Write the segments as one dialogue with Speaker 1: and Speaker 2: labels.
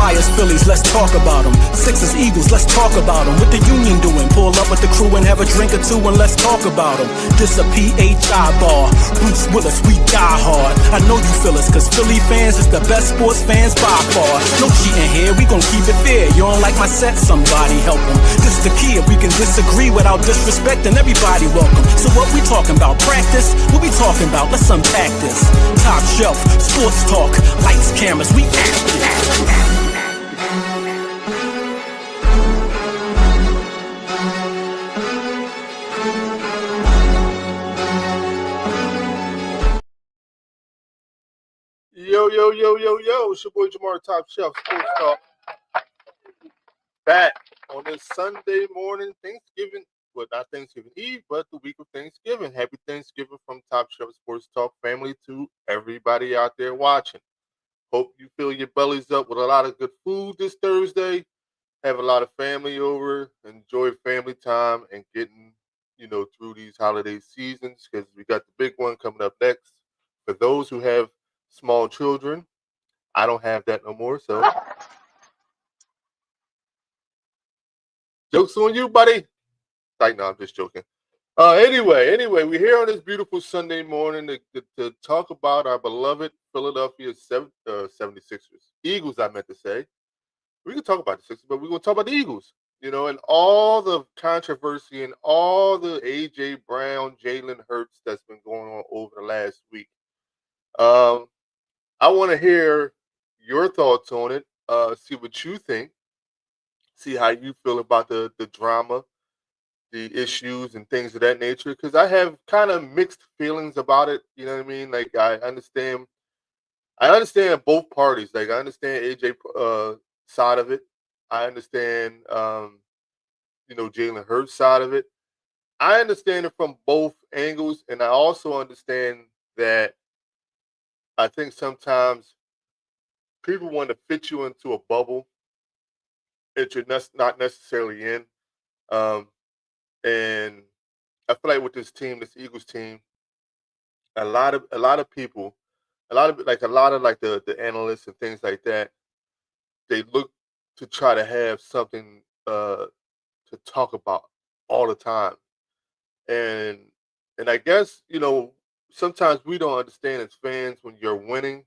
Speaker 1: Flyers, Phillies, let's talk about them. Sixers, Eagles, let's talk about them. What the Union doing? Pull up with the crew and have a drink or two and let's talk about them. This a PHI bar. Bruce Willis, we die hard. I know you feel us, cause Philly fans is the best sports fans by far. No cheating here, we gon' keep it fair. You don't like my set, somebody help them. This the key, if we can disagree without disrespecting, everybody welcome. So what we talking about? Practice? What we talking about? Let's unpack this. Top shelf, sports talk, lights, cameras, we active.
Speaker 2: Yo, it's your boy Jamar, Top Shelf Sports Talk. Back on this Sunday morning, Thanksgiving, well, not Thanksgiving Eve, but the week of Thanksgiving. Happy Thanksgiving from Top Shelf Sports Talk family to everybody out there watching. Hope you fill your bellies up with a lot of good food this Thursday. Have a lot of family over, enjoy family time, and getting, through these holiday seasons, because we got the big one coming up next. For those who have small children, I don't have that no more, so joke's on you, buddy. Like, no, I'm just joking. Anyway, we're here on this beautiful Sunday morning to talk about our beloved Philadelphia 76ers. Eagles, I meant to say. We can talk about the Sixers, but we're going to talk about the Eagles, and all the controversy and all the A.J. Brown, Jalen Hurts that's been going on over the last week. I want to hear your thoughts on it, see what you think, see how you feel about the drama, the issues and things of that nature, because I have kind of mixed feelings about it. You know what I mean? Like, I understand both parties. Like, I understand AJ side of it. I understand, Jalen Hurts side of it. I understand it from both angles, and I also understand that I think sometimes people want to fit you into a bubble that you're not necessarily in. And I feel like with this team, this Eagles team, a lot of people, a lot of the analysts and things like that, they look to try to have something to talk about all the time. And I guess, sometimes we don't understand as fans when you're winning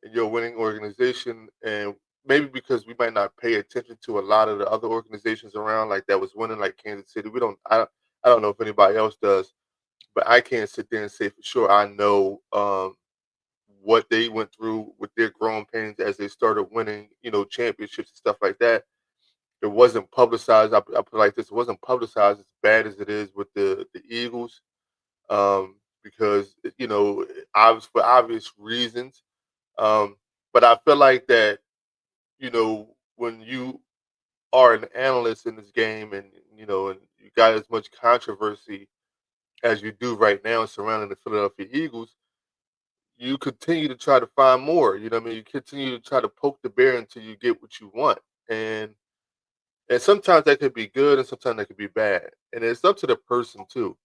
Speaker 2: and you're a winning organization, and maybe because we might not pay attention to a lot of the other organizations around, like that was winning, like Kansas City. I don't know if anybody else does, but I can't sit there and say for sure I know what they went through with their growing pains as they started winning, championships and stuff like that. It wasn't publicized. I put it like this: it wasn't publicized as bad as it is with the Eagles, because for obvious reasons. But I feel like that, when you are an analyst in this game, and and you got as much controversy as you do right now surrounding the Philadelphia Eagles, you continue to try to find more. You know what I mean? You continue to try to poke the bear until you get what you want. And sometimes that could be good and sometimes that could be bad. And it's up to the person too.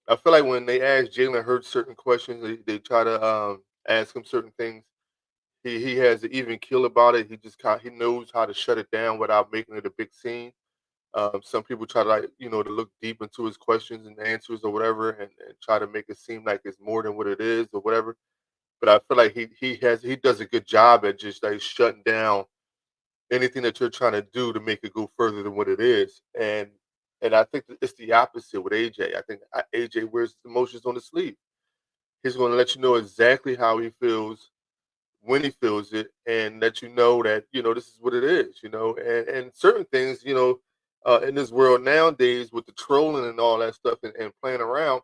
Speaker 2: I feel like when they ask Jalen Hurts certain questions, they try to ask him certain things. He has an even keel about it. He knows how to shut it down without making it a big scene. Some people try to to look deep into his questions and answers or whatever, and try to make it seem like it's more than what it is or whatever. But I feel like he does a good job at just like shutting down anything that you're trying to do to make it go further than what it is. And I think that it's the opposite with AJ. I think AJ wears his emotions on his sleeve. He's going to let you know exactly how he feels when he feels it, and let you know that this is what it is. And certain things, in this world nowadays with the trolling and all that stuff and playing around,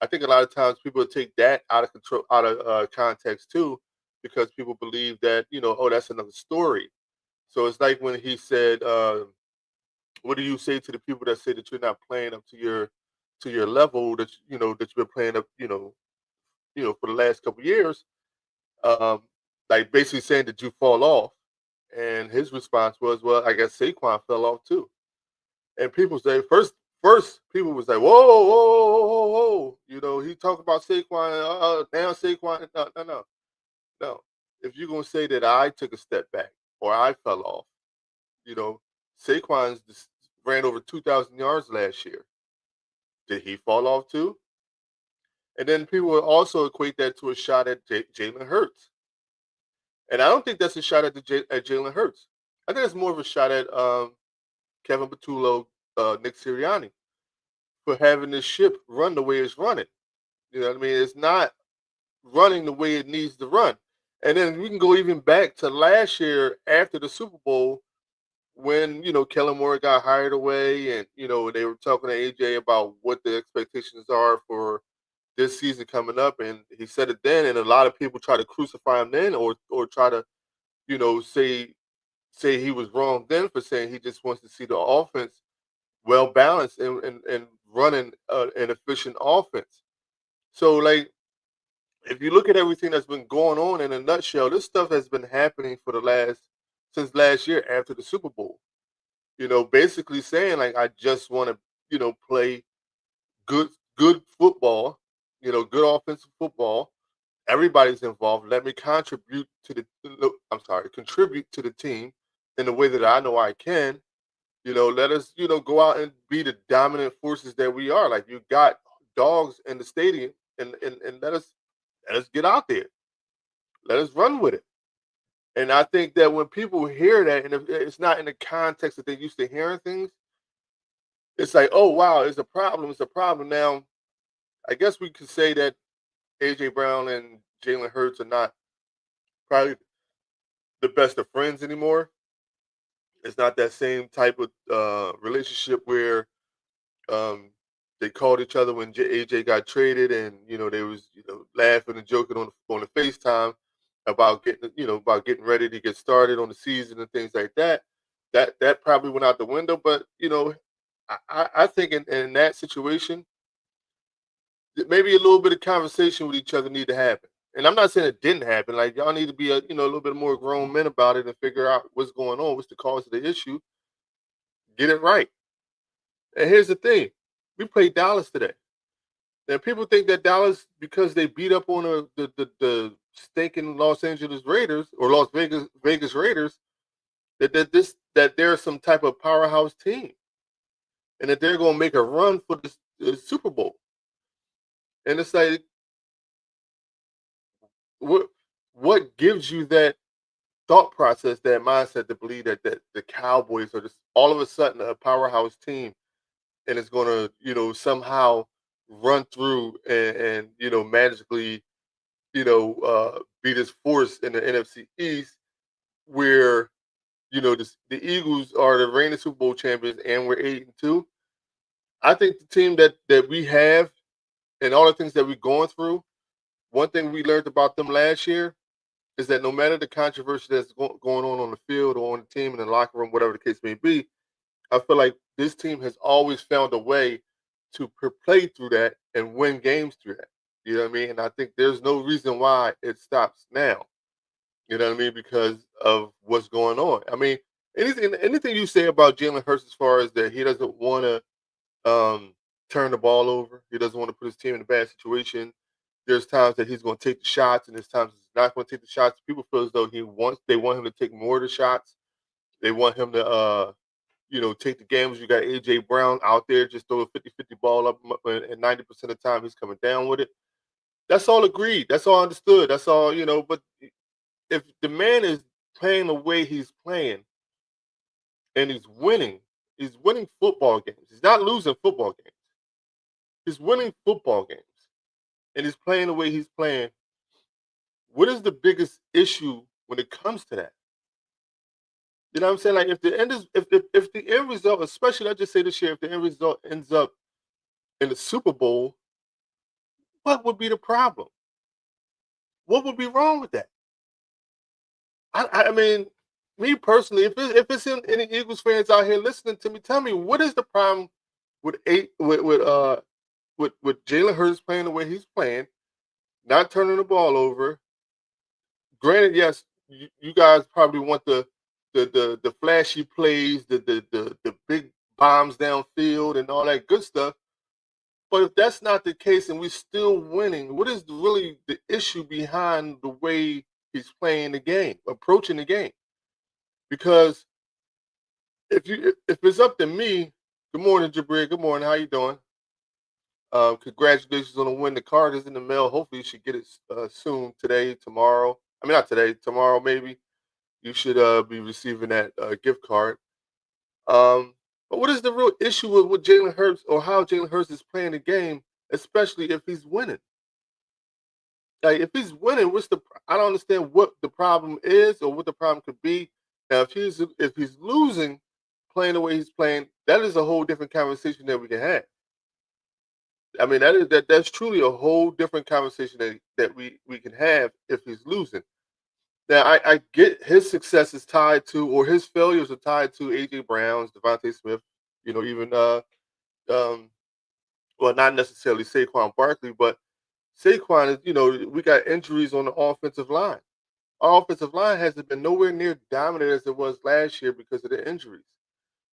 Speaker 2: I think a lot of times people take that out of control, out of context too, because people believe that oh, that's another story. So it's like when he said, "What do you say to the people that say that you're not playing up to your level that that you've been playing up for the last couple of years?" Um, like basically saying that you fall off. And his response was, "Well, I guess Saquon fell off too." And people say first people was like, whoa. He talked about Saquon, now Saquon. No. If you're gonna say that I took a step back, or I fell off. You know, Saquon ran over 2,000 yards last year. Did he fall off too? And then people will also equate that to a shot at Jalen Hurts. And I don't think that's a shot at Jalen Hurts. I think it's more of a shot at Kevin Patullo, Nick Sirianni, for having this ship run the way it's running. You know what I mean? It's not running the way it needs to run. And then we can go even back to last year after the Super Bowl when, Kellen Moore got hired away and, they were talking to AJ about what the expectations are for this season coming up. And he said it then, and a lot of people try to crucify him then or try to, say he was wrong then for saying he just wants to see the offense well balanced and running an efficient offense. So, like, if you look at everything that's been going on in a nutshell, this stuff has been happening since last year after the Super Bowl. Basically saying like I just want to, play good football, good offensive football. Everybody's involved. Let me contribute to the team in the way that I know I can. Let us, go out and be the dominant forces that we are. Like you got dogs in the stadium and let us get out there. Let us run with it. And I think that when people hear that, and if it's not in the context that they're used to hearing things, it's like, oh, wow, it's a problem. It's a problem. Now, I guess we could say that A.J. Brown and Jalen Hurts are not probably the best of friends anymore. It's not that same type of relationship where they called each other when AJ got traded, and they was laughing and joking on the FaceTime about getting ready to get started on the season and things like that. That probably went out the window. But I think in that situation, maybe a little bit of conversation with each other need to happen. And I'm not saying it didn't happen. Like y'all need to be a little bit more grown men about it and figure out what's going on, what's the cause of the issue, get it right. And here's the thing: we played Dallas today. And people think that Dallas, because they beat up on the stinking Los Angeles Raiders or Las Vegas Raiders, that they're some type of powerhouse team, and that they're going to make a run for the Super Bowl. And it's like, what gives you that thought process, that mindset to believe that the Cowboys are just all of a sudden a powerhouse team, and it's going to somehow run through and magically be this force in the NFC East where the Eagles are the reigning Super Bowl champions and we're 8-2. I think the team that we have and all the things that we're going through, one thing we learned about them last year is that no matter the controversy that's going on the field or on the team in the locker room, whatever the case may be, I feel like this team has always found a way to play through that and win games through that. You know what I mean? And I think there's no reason why it stops now. You know what I mean? Because of what's going on. I mean, anything you say about Jalen Hurts as far as that he doesn't want to turn the ball over, he doesn't want to put his team in a bad situation. There's times that he's going to take the shots, and there's times he's not going to take the shots. People feel as though they want him to take more of the shots. They want him to take the gambles. You got A.J. Brown out there, just throw a 50-50 ball up, and 90% of the time he's coming down with it. That's all agreed. That's all understood. That's all, but if the man is playing the way he's playing and he's winning football games. He's not losing football games. He's winning football games. And he's playing the way he's playing. What is the biggest issue when it comes to that? You know what I'm saying? Like if the end result, especially let's just say this year, if the end result ends up in the Super Bowl, what would be the problem? What would be wrong with that? I mean, me personally, if it's any Eagles fans out here listening to me, tell me what is the problem with Jalen Hurts playing the way he's playing, not turning the ball over. Granted, yes, you guys probably want the flashy plays, the big bombs downfield and all that good stuff. But if that's not the case and we're still winning, what is really the issue behind the way he's playing the game, approaching the game? Because if it's up to me, good morning, Jabri. Good morning. How you doing? Congratulations on the win. The card is in the mail. Hopefully, you should get it soon. Today, tomorrow. I mean, not today. Tomorrow, maybe. You should be receiving that gift card. But what is the real issue with Jalen Hurts or how Jalen Hurts is playing the game, especially if he's winning? Like, if he's winning, I don't understand what the problem is or what the problem could be. Now, if he's losing, playing the way he's playing, that is a whole different conversation that we can have. I mean, that's truly a whole different conversation that we can have if he's losing. Now, I get his success is tied to, or his failures are tied to AJ Brown's, DeVonta Smith, even well, not necessarily Saquon Barkley, but Saquon is, we got injuries on the offensive line. Our offensive line hasn't been nowhere near dominant as it was last year because of the injuries.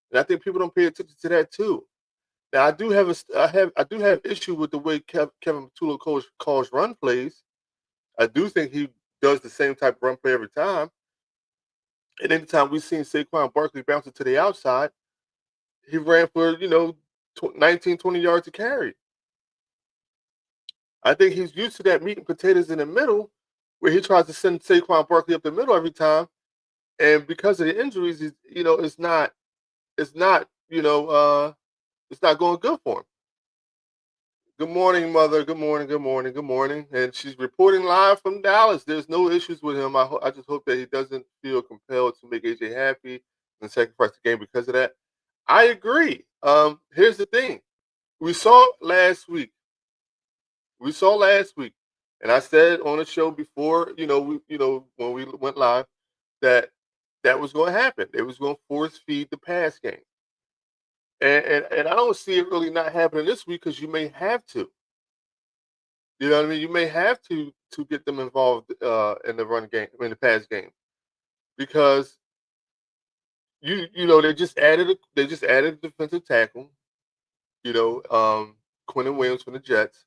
Speaker 2: And I think people don't pay attention to that too. Now, I do have issue with the way Kevin Matula calls run plays. I do think he does the same type of run play every time. And anytime we've seen Saquon Barkley bounce it to the outside, he ran for, 19, 20 yards to carry. I think he's used to that meat and potatoes in the middle, where he tries to send Saquon Barkley up the middle every time. And because of the injuries, it's not going good for him. Good morning, mother. Good morning. Good morning. Good morning. And she's reporting live from Dallas. There's no issues with him. I just hope that he doesn't feel compelled to make AJ happy and sacrifice the game because of that. I agree. Here's the thing. We saw last week, and I said on the show before, when we went live, that was going to happen. It was going to force feed the pass game. And I don't see it really not happening this week because you may have to. You know what I mean? You may have to get them involved in the run game, in the pass game, because they just added a defensive tackle. Quentin Williams from the Jets.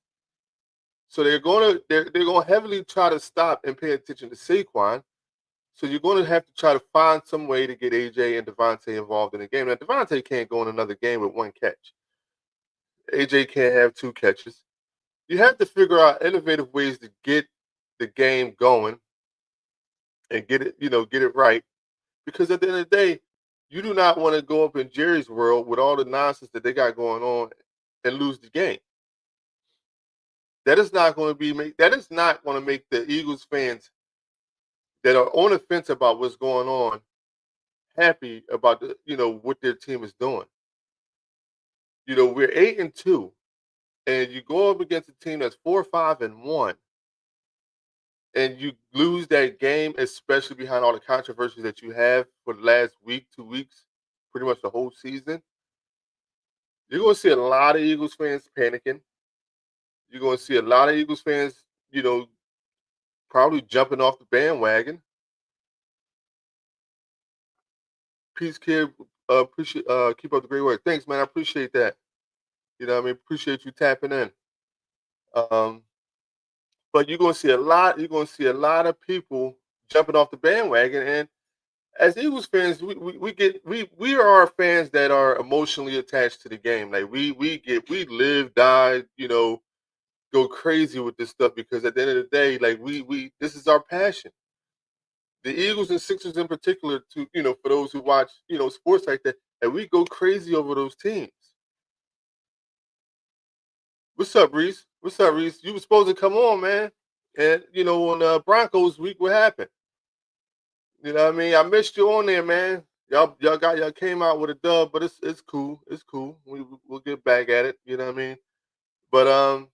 Speaker 2: So they're going to heavily try to stop and pay attention to Saquon. So you're going to have to try to find some way to get AJ and DeVonta involved in the game. Now, DeVonta can't go in another game with one catch. AJ can't have two catches. You have to figure out innovative ways to get the game going and get it right. Because at the end of the day, you do not want to go up in Jerry's world with all the nonsense that they got going on and lose the game. That is not going to make the Eagles fans that are on the fence about what's going on happy about what their team is doing. We're 8-2, and you go up against a team that's 4-5-1, and you lose that game, especially behind all the controversies that you have for the last week, 2 weeks, pretty much the whole season. You're going to see a lot of Eagles fans panicking. You're going to see a lot of Eagles fans, probably jumping off the bandwagon. Peace, kid. Appreciate keep up the great work. Thanks, man. I appreciate that. Appreciate you tapping in. But you're gonna see a lot of people jumping off the bandwagon. And as Eagles fans, we are fans that are emotionally attached to the game. Like we live, die, go crazy with this stuff because at the end of the day, like this is our passion. The Eagles and Sixers in particular, for those who watch, sports like that, and we go crazy over those teams. What's up, Reese? You were supposed to come on, man. And on Broncos week, what happened? You know what I mean? I missed you on there, man. Y'all came out with a dub, but it's cool. It's cool. We'll get back at it. You know what I mean? But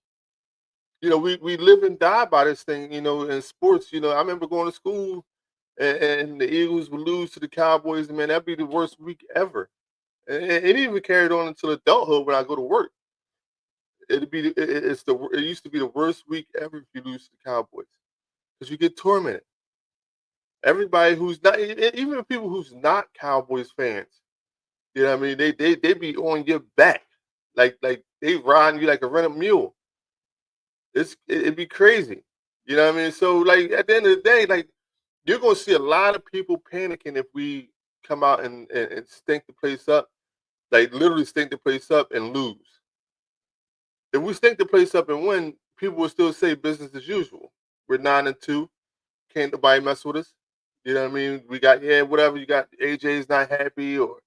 Speaker 2: we live and die by this thing. In sports. I remember going to school. And the Eagles would lose to the Cowboys, man, that'd be the worst week ever. And it even carried on until adulthood when I go to work. It used to be the worst week ever if you lose to the Cowboys because you get tormented. Everybody who's not, even people who's not Cowboys fans, you know what I mean? They be on your back, like they riding you like a rented mule. It'd be crazy, you know what I mean? So like at the end of the day, like. You're going to see a lot of people panicking if we come out and stink the place up, like literally stink the place up and lose. If we stink the place up and win, people will still say business as usual. We're 9-2. Can't nobody mess with us. You know what I mean? We got whatever you got. AJ's not happy, or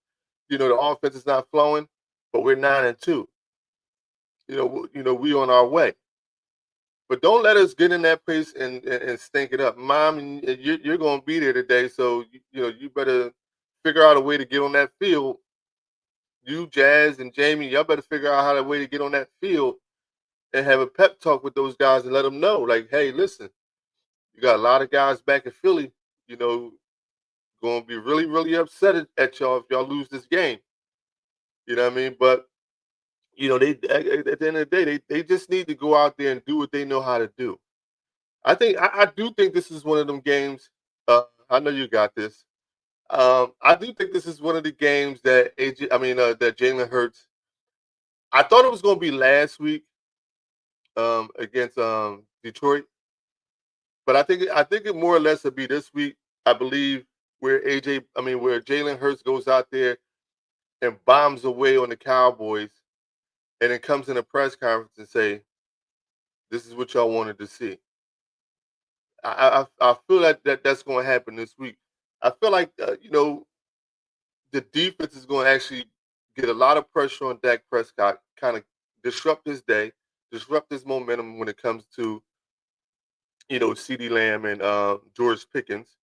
Speaker 2: the offense is not flowing, but we're 9-2. We on our way. But don't let us get in that place and stink it up. Mom, you're going to be there today, so you better figure out a way to get on that field. You, Jazz, and Jamie, y'all better figure out how to way to get on that field and have a pep talk with those guys and let them know, like, hey, listen, you got a lot of guys back in Philly, going to be really, really upset at y'all if y'all lose this game. You know what I mean? But they at the end of the day, they just need to go out there and do what they know how to do. I do think this is one of them games. I know you got this. I do think this is one of the games that that Jalen Hurts. I thought it was going to be last week against Detroit, but I think it more or less will be this week. I believe where Jalen Hurts goes out there and bombs away on the Cowboys, and then comes in a press conference and say, "This is what y'all wanted to see." I feel that's going to happen this week. I feel like the defense is going to actually get a lot of pressure on Dak Prescott, kind of disrupt his day, disrupt his momentum when it comes to CeeDee Lamb and George Pickens.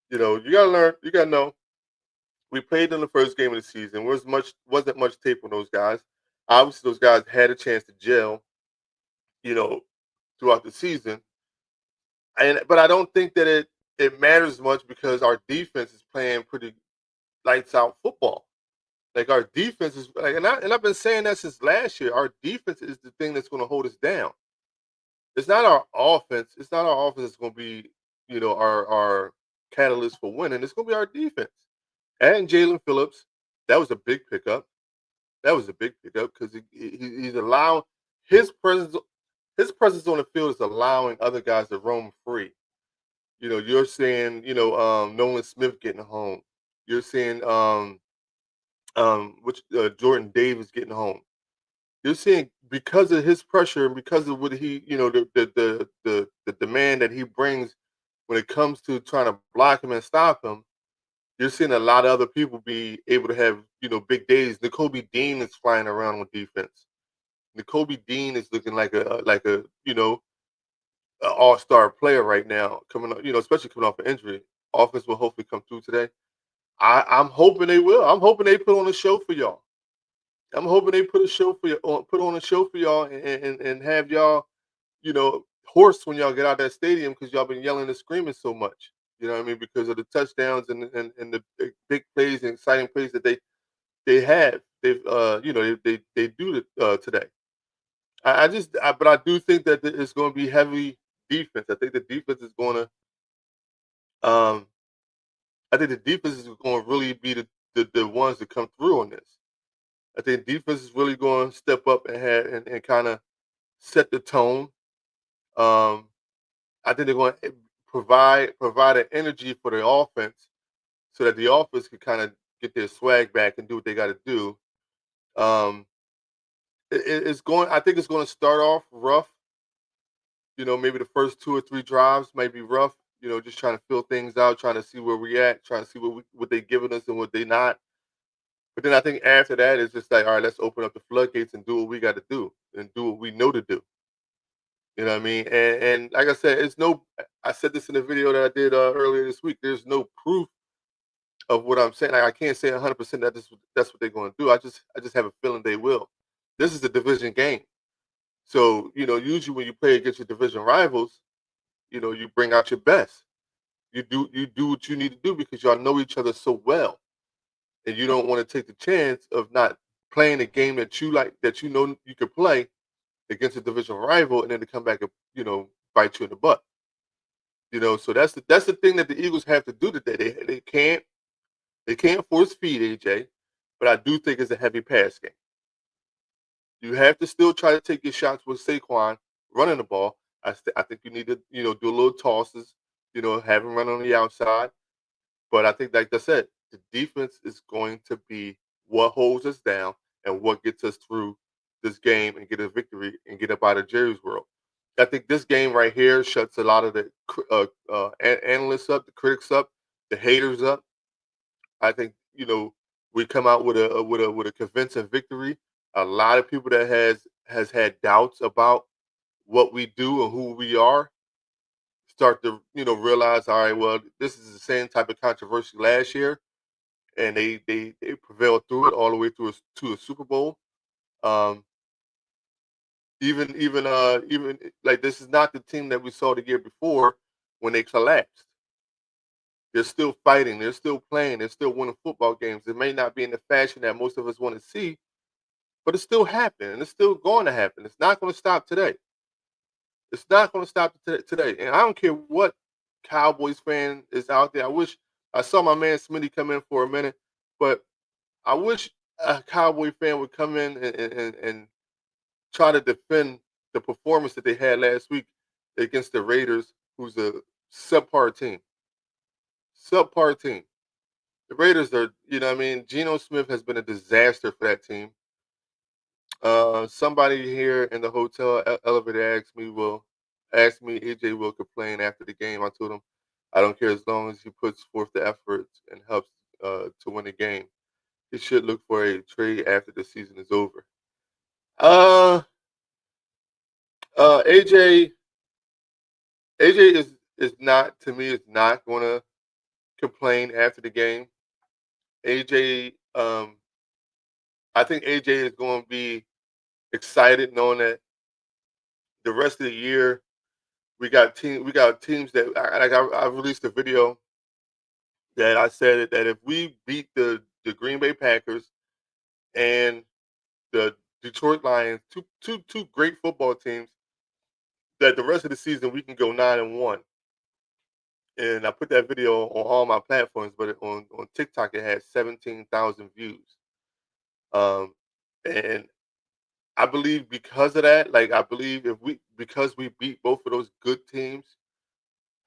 Speaker 2: You gotta learn, you gotta know. We played in the first game of the season. Wasn't much tape on those guys. Obviously, those guys had a chance to gel, throughout the season. But I don't think that it matters much because our defense is playing pretty lights out football. Like our defense is like, and I've been saying that since last year. Our defense is the thing that's going to hold us down. It's not our offense. It's not our offense that's going to be, our catalyst for winning. It's going to be our defense. And Jalen Phillips, that was a big pickup. That was a big pickup because he's allowing his presence. His presence on the field is allowing other guys to roam free. You're seeing, Nolan Smith getting home. You're seeing Jordan Davis getting home. You're seeing because of his pressure and because of what he, the demand that he brings when it comes to trying to block him and stop him. You're seeing a lot of other people be able to have, big days. Nakobe Dean is flying around with defense. Nakobe Dean is looking like a an all-star player right now, coming up, especially coming off an injury. Offense will hopefully come through today. I'm hoping they will. I'm hoping they put on a show for y'all. I'm hoping they put on a show for y'all and have y'all, hoarse when y'all get out of that stadium because y'all been yelling and screaming so much. You know what I mean? Because of the touchdowns and the big plays and exciting plays that they have. They've they do today. But I do think that it's going to be heavy defense. I think the defense is going to, I think the defense is going to really be the ones that come through on this. I think defense is really going to step up and kind of set the tone. I think they're going to provide an energy for the offense so that the offense can kind of get their swag back and do what they got to do. It's going. I think it's going to start off rough. Maybe the first 2 or 3 drives might be rough. Just trying to fill things out, trying to see where we at, trying to see what they giving us and what they not. But then I think after that, it's just like, all right, let's open up the floodgates and do what we got to do and do what we know to do. You know what I mean? And like I said, I said this in the video that I did earlier this week. There's no proof of what I'm saying. Like, I can't say 100% that that's what they're going to do. I just have a feeling they will. This is a division game. So, usually when you play against your division rivals, you bring out your best. You do what you need to do because y'all know each other so well. And you don't want to take the chance of not playing a game that you like, that you know you can play against a division rival and then to come back and, bite you in the butt. So that's the thing that the Eagles have to do today. They can't force feed AJ, but I do think it's a heavy pass game. You have to still try to take your shots with Saquon running the ball. I think you need to, do a little tosses, have him run on the outside. But I think, like I said, the defense is going to be what holds us down and what gets us through this game and get a victory and get up out of Jerry's world. I think this game right here shuts a lot of the analysts up, the critics up, the haters up. I think we come out with a convincing victory. A lot of people that has had doubts about what we do and who we are start to realize, all right, well, this is the same type of controversy last year, and they prevailed through it all the way through to a Super Bowl. Um, even like this is not the team that we saw the year before when they collapsed. They're still fighting. They're still playing. They're still winning football games. It may not be in the fashion that most of us want to see, but it's still happening, and it's still going to happen. It's not going to stop today. It's not going to stop today. And I don't care what Cowboys fan is out there. I wish I saw my man Smitty come in for a minute, but I wish a Cowboy fan would come in and try to defend the performance that they had last week against the Raiders, who's a subpar team. Subpar team. The Raiders are, Geno Smith has been a disaster for that team. Somebody here in the hotel elevator asked me AJ will complain after the game. I told him I don't care as long as he puts forth the effort and helps to win the game. He should look for a trade after the season is over. AJ is not, to me, is not going to complain after the game. AJ, I think AJ is going to be excited knowing that the rest of the year we got teams that I released a video that I said that if we beat the Green Bay Packers and the Detroit Lions, two great football teams, that the rest of the season we can go 9-1. And I put that video on all my platforms, but on TikTok it had 17,000 views. And I believe because of that, like I believe because we beat both of those good teams,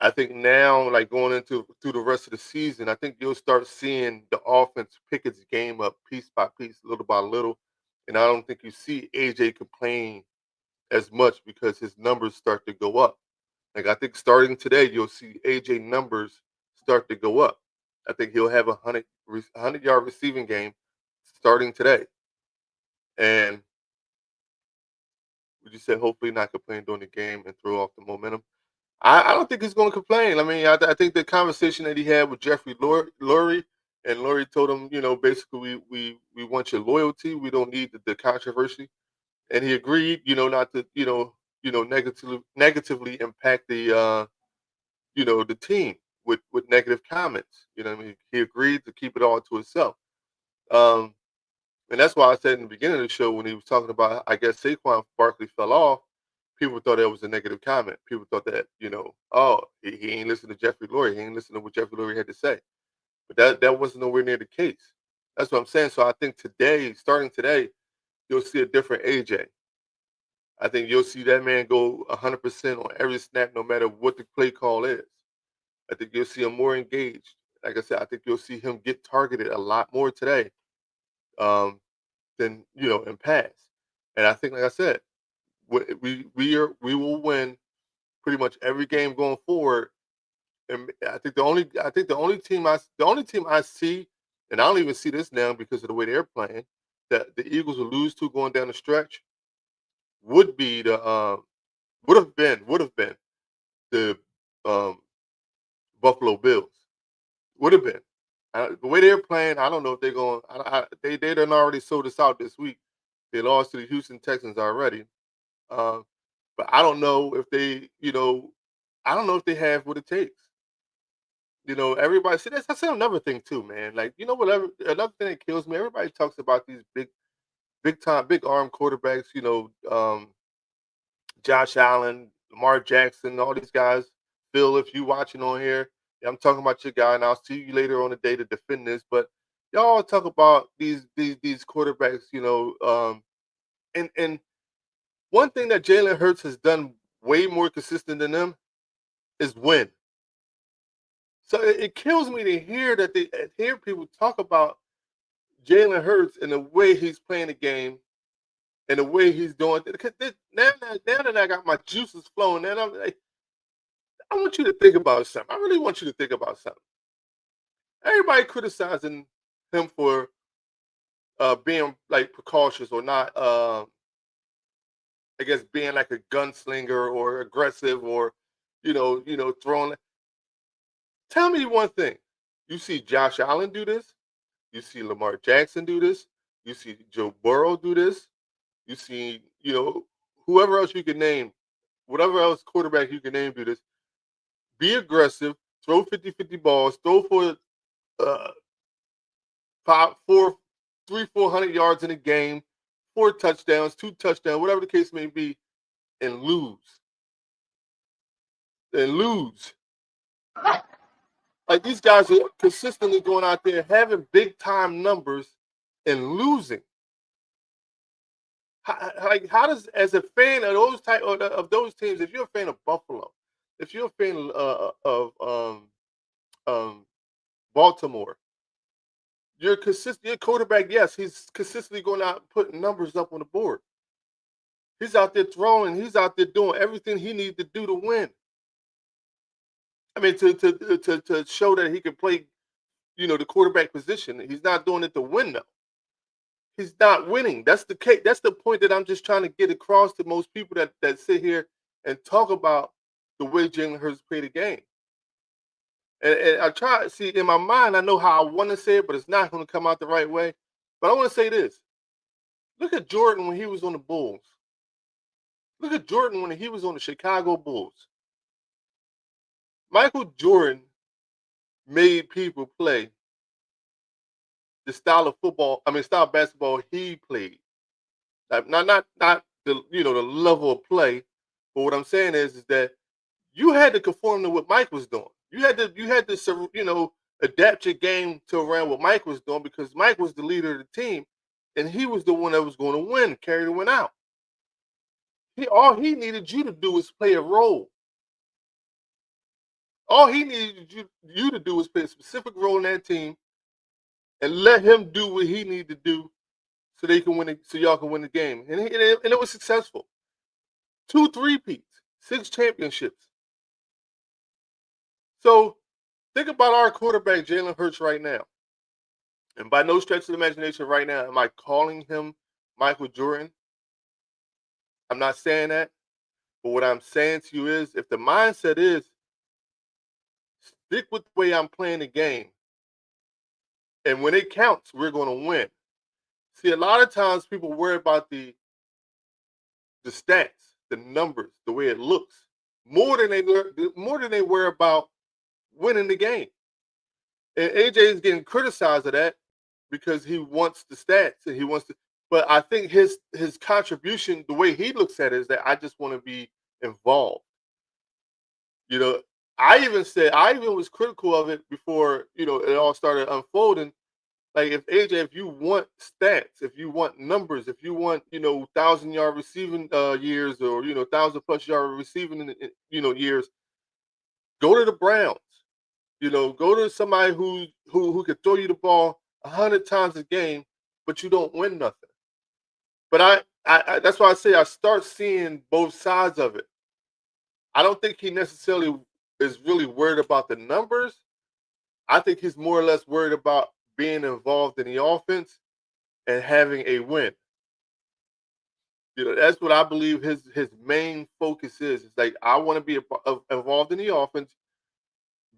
Speaker 2: I think now, like going through the rest of the season, I think you'll start seeing the offense pick its game up piece by piece, little by little. And I don't think you see AJ complain as much because his numbers start to go up. Like I think starting today, you'll see AJ numbers start to go up. I think he'll have a 100-yard receiving game starting today. And we just said hopefully not complain during the game and throw off the momentum. I don't think he's going to complain. I mean, I think the conversation that he had with Jeffrey Lurie, and Lurie told him, basically we want your loyalty. We don't need the controversy. And he agreed, not to, negatively impact the the team with negative comments. What I mean? He agreed to keep it all to himself. And that's why I said in the beginning of the show when he was talking about, I guess Saquon Barkley fell off, people thought that was a negative comment. People thought that, oh, he ain't listening to Jeffrey Lurie. He ain't listening to what Jeffrey Lurie had to say. But that wasn't nowhere near the case. That's what I'm saying. So I think today, starting today, you'll see a different AJ. I think you'll see that man go 100% on every snap, no matter what the play call is. I think you'll see him more engaged. Like I said, I think you'll see him get targeted a lot more today than in past. And I think, like I said, we will win pretty much every game going forward. And I think the only team I see, and I don't even see this now because of the way they're playing, that the Eagles will lose to going down the stretch would be the would have been the Buffalo Bills. Would have been. The way they're playing, I don't know if they're going. They done already sold us out this week. They lost to the Houston Texans already. Uh, but I don't know if they, I don't know if they have what it takes. Everybody see that's another thing too, man. Like, whatever another thing that kills me, everybody talks about these big time, big arm quarterbacks, Josh Allen, Lamar Jackson, all these guys. Phil, if you watching on here, yeah, I'm talking about your guy, and I'll see you later on the day to defend this. But y'all talk about these quarterbacks, and one thing that Jalen Hurts has done way more consistent than them is win. So it kills me to hear that they hear people talk about Jalen Hurts and the way he's playing the game and the way he's doing it. Because now that I got my juices flowing, then I'm like, I want you to think about something. I really want you to think about something. Everybody criticizing him for being like precautious or not, I guess being like a gunslinger or aggressive or, throwing. Tell me one thing. You see Josh Allen do this. You see Lamar Jackson do this. You see Joe Burrow do this. You see, whoever else you can name, whatever else quarterback you can name do this. Be aggressive, throw 50-50 balls, throw for uh, 400 yards in a game, 4 touchdowns, 2 touchdowns, whatever the case may be, and lose. And lose. Like these guys are consistently going out there having big time numbers and losing. How does, as a fan of those of those teams, if you're a fan of Buffalo, if you're a fan of Baltimore, you're consistent. Your quarterback, yes, he's consistently going out and putting numbers up on the board. He's out there throwing. He's out there doing everything he needs to do to win. I mean, to show that he can play, the quarterback position. He's not doing it to win, though. He's not winning. That's the case. That's the point that I'm just trying to get across to most people that sit here and talk about the way Jalen Hurts played the game. And I try to see in my mind, I know how I want to say it, but it's not going to come out the right way. But I want to say this. Look at Jordan when he was on the Bulls. Look at Jordan when he was on the Chicago Bulls. Michael Jordan made people play the style of basketball he played. Like not the the level of play, but what I'm saying is that you had to conform to what Mike was doing. You had to adapt your game to around what Mike was doing because Mike was the leader of the team, and he was the one that was going to win, carry the win out. All he needed you to do was play a role. All he needed you to do was play a specific role in that team, and let him do what he needed to do, so they can win it, so y'all can win the game. And it was successful. 2 3-peats, 6 championships. So think about our quarterback, Jalen Hurts, right now. And by no stretch of the imagination right now, am I calling him Michael Jordan? I'm not saying that. But what I'm saying to you is, if the mindset is, stick with the way I'm playing the game, and when it counts, we're going to win. See, a lot of times people worry about the stats, the numbers, the way it looks, more than they worry about winning the game. And AJ is getting criticized of that because he wants the stats and he wants to. But I think his contribution, the way he looks at it, is that I just want to be involved. I even was critical of it before it all started unfolding. Like if you want stats, if you want numbers, if you want 1,000-yard receiving years or 1,000+ yard receiving years, go to the Browns. Go to somebody who can throw you the ball 100 times a game, but you don't win nothing. But I that's why I say I start seeing both sides of it. I don't think he necessarily is really worried about the numbers. I think he's more or less worried about being involved in the offense and having a win. That's what I believe his main focus is. It's like, I want to be involved in the offense,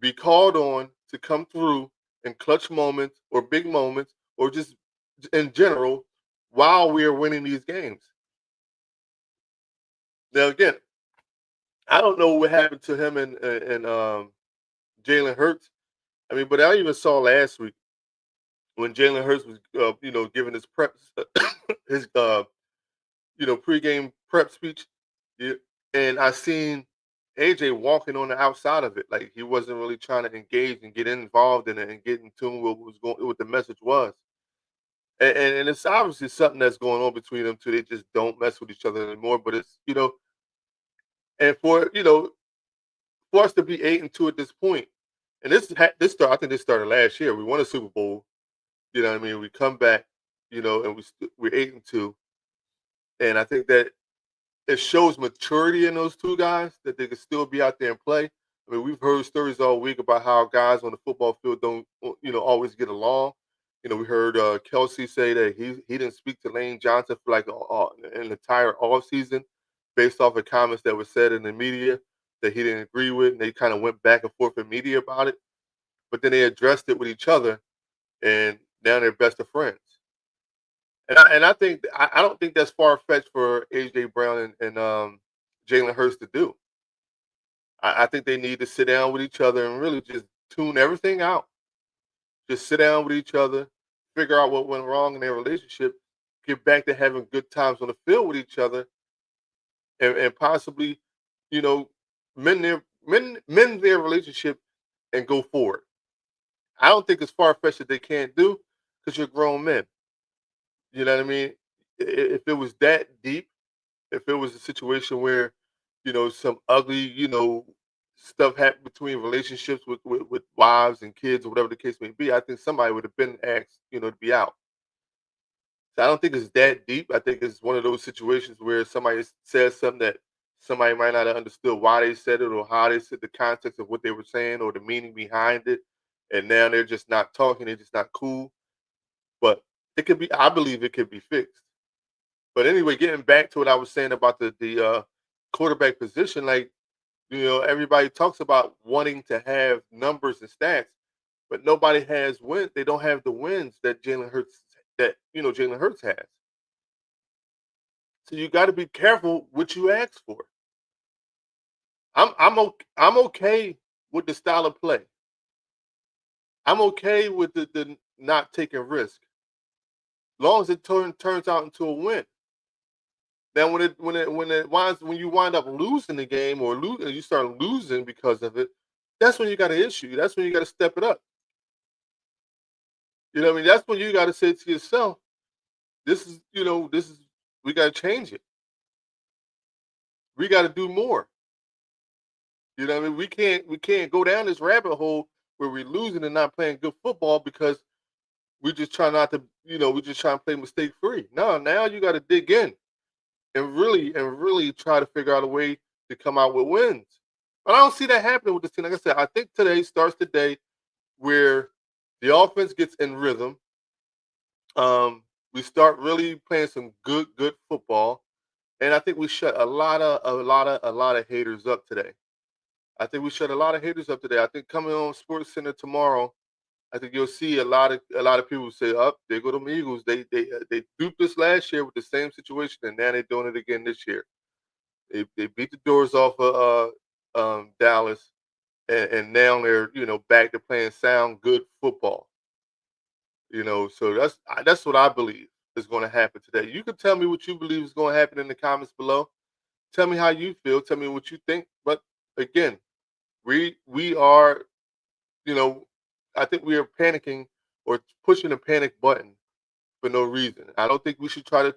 Speaker 2: be called on to come through in clutch moments or big moments or just in general while we are winning these games. Now, again, I don't know what happened to him and Jalen Hurts. I mean, but I even saw last week when Jalen Hurts was, giving his prep, his pregame prep speech, and I seen AJ walking on the outside of it, like he wasn't really trying to engage and get involved in it and get in tune with what the message was. And it's obviously something that's going on between them two. They just don't mess with each other anymore. But it's and for us to be 8-2 at this point, And I think this started last year. We won a Super Bowl. You know what I mean? We come back, and we're 8-2, and I think that it shows maturity in those two guys that they can still be out there and play. I mean, we've heard stories all week about how guys on the football field don't, always get along. We heard Kelsey say that he didn't speak to Lane Johnson for like an entire off season, based off of comments that were said in the media that he didn't agree with, and they kind of went back and forth in media about it. But then they addressed it with each other, and now they're best of friends. And I think I don't think that's far fetched for AJ Brown and Jalen Hurts to do. I think they need to sit down with each other and really just tune everything out. Just sit down with each other, figure out what went wrong in their relationship, get back to having good times on the field with each other, and possibly, you know, mend their relationship and go forward. I don't think it's far fetched that they can't do because you're grown men. You know what I mean? If it was that deep, if it was a situation where, some ugly, stuff happened between relationships with wives and kids or whatever the case may be, I think somebody would have been asked, to be out. So I don't think it's that deep. I think it's one of those situations where somebody says something that somebody might not have understood why they said it or how they said the context of what they were saying or the meaning behind it. And now they're just not talking, they're just not cool. But I believe it could be fixed. But anyway, getting back to what I was saying about the quarterback position, like, everybody talks about wanting to have numbers and stats, but nobody has wins. They don't have the wins that Jalen Hurts has. So you got to be careful what you ask for. I'm okay with the style of play. I'm okay with the not taking risk, long as it turns out into a win. Now, when you wind up losing the game or you start losing because of it, that's when you got an issue. That's when you got to step it up. You know what I mean? That's when you got to say to yourself, this is we got to change it. We got to do more. You know what I mean? We can't go down this rabbit hole where we're losing and not playing good football because we just try not to, we just try and play mistake free. No, now you got to dig in and really try to figure out a way to come out with wins. But I don't see that happening with this team. Like I said, I think today starts the day where the offense gets in rhythm. We start really playing some good football, and I think we shut a lot of haters up today. I think we shut a lot of haters up today. I think coming on Sports Center tomorrow, I think you'll see a lot of people say, "Up, there go the Eagles. They duped us last year with the same situation, and now they're doing it again this year. They beat the doors off of Dallas, and now they're back to playing sound good football. So that's what I believe is going to happen today. You can tell me what you believe is going to happen in the comments below. Tell me how you feel. Tell me what you think. But again, we are, you know, I think we are panicking or pushing a panic button for no reason. I don't think we should try to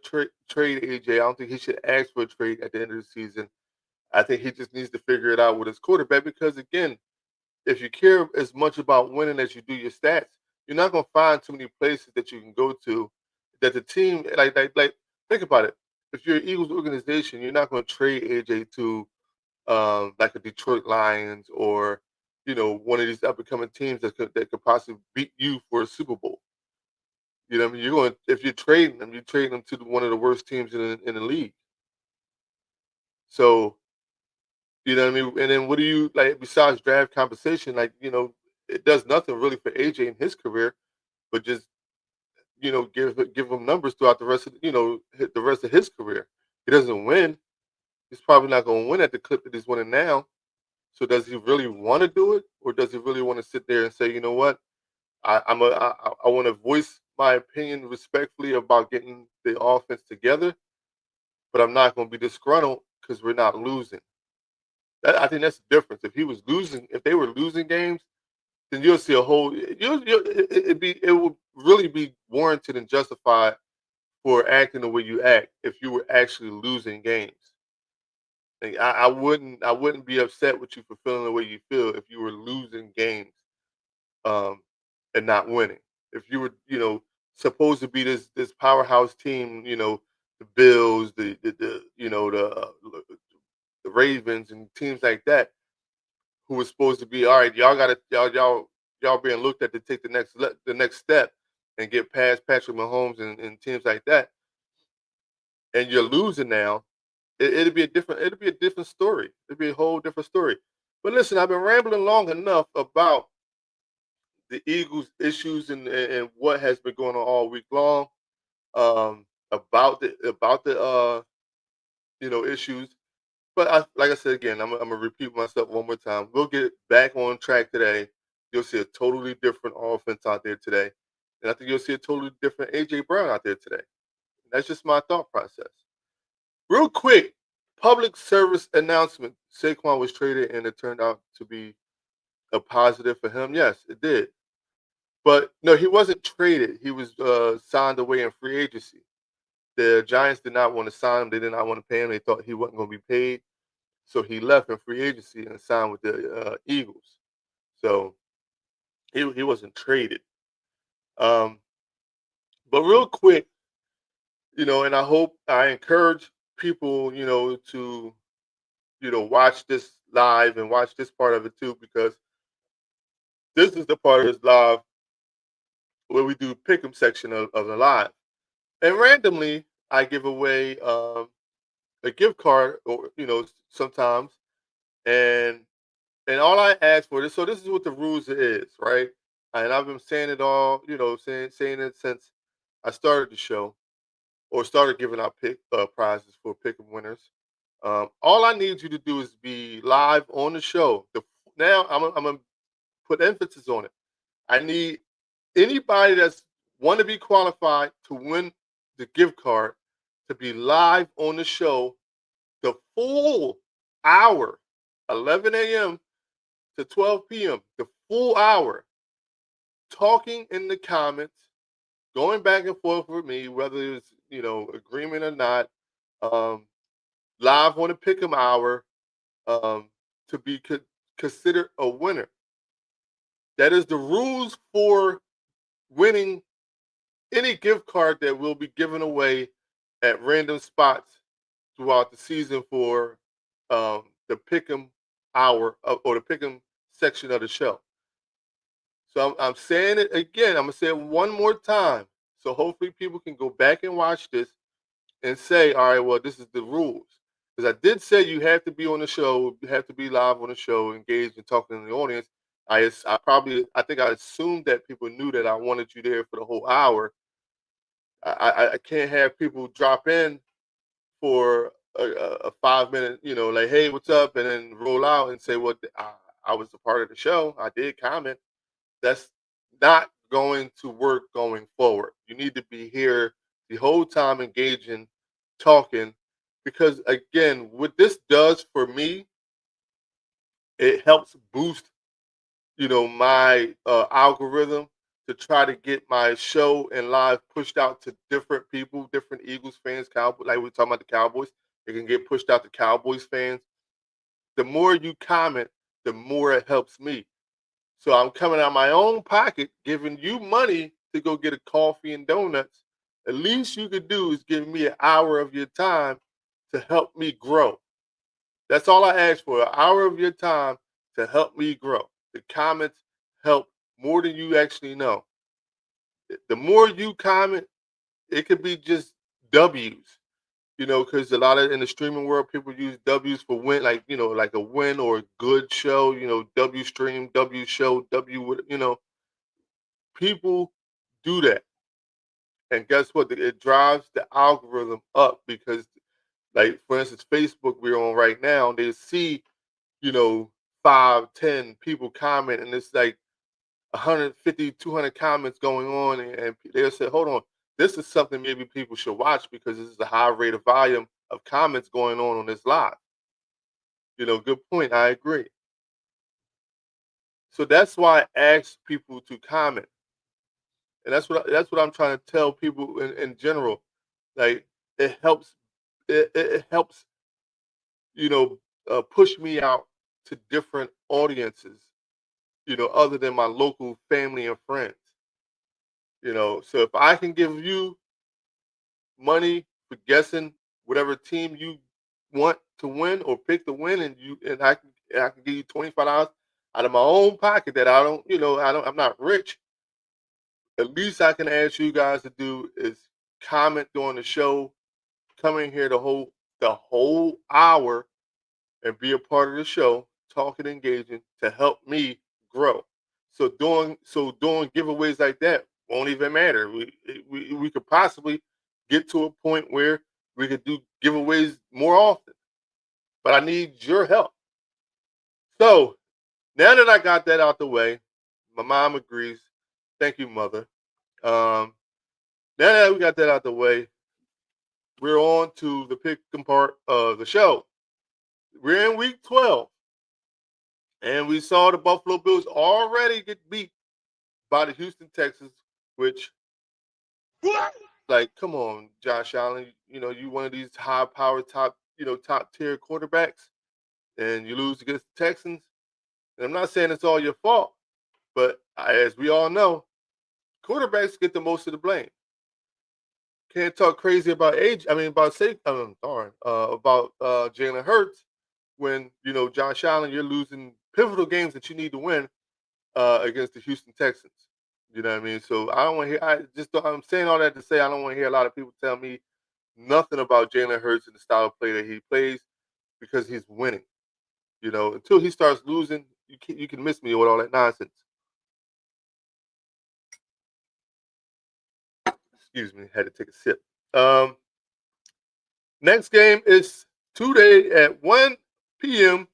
Speaker 2: trade AJ. I don't think he should ask for a trade at the end of the season. I think he just needs to figure it out with his quarterback because again, if you care as much about winning as you do your stats, you're not going to find too many places that you can go to that the team like think about it. If you're an Eagles organization, you're not going to trade AJ to like a Detroit Lions or one of these up and coming teams that could possibly beat you for a Super Bowl. You know what I mean? You're going if you're trading them, you're trading them to one of the worst teams in the league. So you know what I mean? And then what do you like besides draft compensation? Like, it does nothing really for AJ in his career, but just give him numbers throughout the rest of the rest of his career. He doesn't win. He's probably not going to win at the clip that he's winning now. So does he really want to do it, or does he really want to sit there and say, you know what, I want to voice my opinion respectfully about getting the offense together, but I'm not going to be disgruntled because we're not losing. I think that's the difference. If they were losing games, then you'll see a whole. It would really be warranted and justified for acting the way you act if you were actually losing games. Like, I wouldn't be upset with you for feeling the way you feel if you were losing games. and not winning. If you were, supposed to be this powerhouse team, the Bills, the Ravens, and teams like that, who was supposed to be all right. Y'all got to y'all being looked at to take the next step and get past Patrick Mahomes and teams like that, and you're losing now. It'd be a different story. It'd be a whole different story. But listen, I've been rambling long enough about the Eagles' issues and what has been going on all week long. About the issues. But like I said again, I'm gonna repeat myself one more time. We'll get back on track today. You'll see a totally different offense out there today, and I think you'll see a totally different AJ Brown out there today. That's just my thought process. Real quick, public service announcement: Saquon was traded, and it turned out to be a positive for him. Yes, it did. But no, he wasn't traded. He was signed away in free agency. The Giants did not want to sign him. They did not want to pay him. They thought he wasn't going to be paid. So he left in free agency and signed with the Eagles. So he wasn't traded. Um, but real quick, and I encourage people, to, watch this live and watch this part of it too, because this is the part of this live where we do pick'em section of the live. And randomly, I give away a gift card, or sometimes, and all I ask for this. So this is what the rules is, right? And I've been saying it all, saying it since I started the show or started giving out prizes for pick 'em winners. All I need you to do is be live on the show. Now I'm gonna put emphasis on it. I need anybody that's want to be qualified to win the gift card to be live on the show the full hour, 11 a.m. to 12 p.m., the full hour, talking in the comments, going back and forth with me, whether it's, agreement or not, live on the Pick'em Hour, to be considered a winner. That is the rules for winning any gift card that will be given away at random spots throughout the season for the Pick'em Hour or the Pick'em section of the show. So I'm saying it again. I'm gonna say it one more time. So hopefully people can go back and watch this and say, all right, well, this is the rules. Because I did say you have to be on the show, you have to be live on the show, engaged and talking to the audience. I think I assumed that people knew that I wanted you there for the whole hour. I can't have people drop in for a 5 minute, like, hey, what's up, and then roll out and say, well, I was a part of the show. I did comment. That's not going to work going forward. You need to be here the whole time, engaging, talking, because again, what this does for me, it helps boost, my algorithm to try to get my show and live pushed out to different people, different Eagles fans, Cowboys. Like we're talking about the Cowboys, it can get pushed out to Cowboys fans. The more you comment, the more it helps me. So I'm coming out of my own pocket, giving you money to go get a coffee and donuts. At least you could do is give me an hour of your time to help me grow. That's all I ask for, an hour of your time to help me grow. The comments help more than you actually know. The more you comment, it could be just W's, because a lot of in the streaming world, people use W's for win, like, like a win or a good show, W stream, W show, people do that. And guess what? It drives the algorithm up because, like, for instance, Facebook we're on right now, they see, you know, 5, 10 people comment, and it's like 150, 200 comments going on, and they'll say, hold on, this is something maybe people should watch because this is a high rate of volume of comments going on this live. Good point. I agree. So that's why I ask people to comment, and that's what I'm trying to tell people in general. Like, it helps. It helps. Push me out to different audiences. other than my local family and friends. So if I can give you money for guessing whatever team you want to win or pick to win, and I can give you $25 out of my own pocket that I don't, I'm not rich. At least I can ask you guys to do is comment during the show, come in here the whole hour and be a part of the show, talking, engaging to help me grow. So doing giveaways like that won't even matter. We could possibly get to a point where we could do giveaways more often. But I need your help. So now that I got that out the way, my mom agrees. Thank you, mother. Um, Now that we got that out the way, we're on to the picking part of the show. We're in week 12, and we saw the Buffalo Bills already get beat by the Houston Texans, which, like, come on, Josh Allen, you one of these high-powered top-tier quarterbacks, and you lose against the Texans. And I'm not saying it's all your fault, but as we all know, quarterbacks get the most of the blame. Can't talk crazy about age. I mean, about about Jalen Hurts when Josh Allen, you're losing pivotal games that you need to win against the Houston Texans. You know what I mean? So I don't want to hear. I'm saying all that to say I don't want to hear a lot of people tell me nothing about Jalen Hurts and the style of play that he plays because he's winning. Until he starts losing, you can miss me with all that nonsense. Excuse me, had to take a sip. Next game is today at 1 p.m.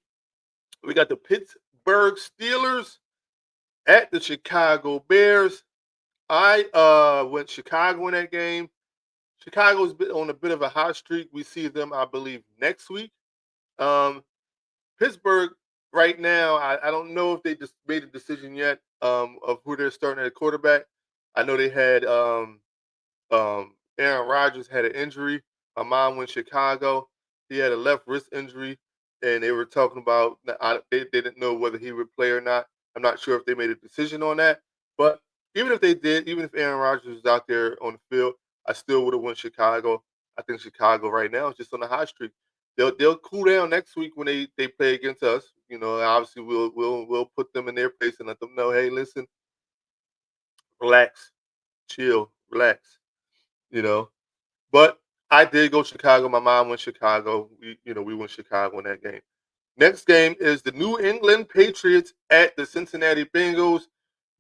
Speaker 2: We got the Pittsburgh Steelers at the Chicago Bears. I went Chicago in that game. Chicago's been on a bit of a hot streak. We see them, I believe, next week. Pittsburgh right now, I don't know if they just made a decision yet of who they're starting at quarterback. I know they had Aaron Rodgers had an injury. My mom went Chicago. He had a left wrist injury, and they were talking about they didn't know whether he would play or not. I'm not sure if they made a decision on that. But even if they did, even if Aaron Rodgers was out there on the field, I still would have went Chicago. I think Chicago right now is just on a hot streak. They'll cool down next week when they play against us. Obviously we'll put them in their place and let them know, hey, listen, relax, chill, relax. You know, but I did go Chicago. My mom went Chicago. We went Chicago in that game. Next game is the New England Patriots at the Cincinnati Bengals.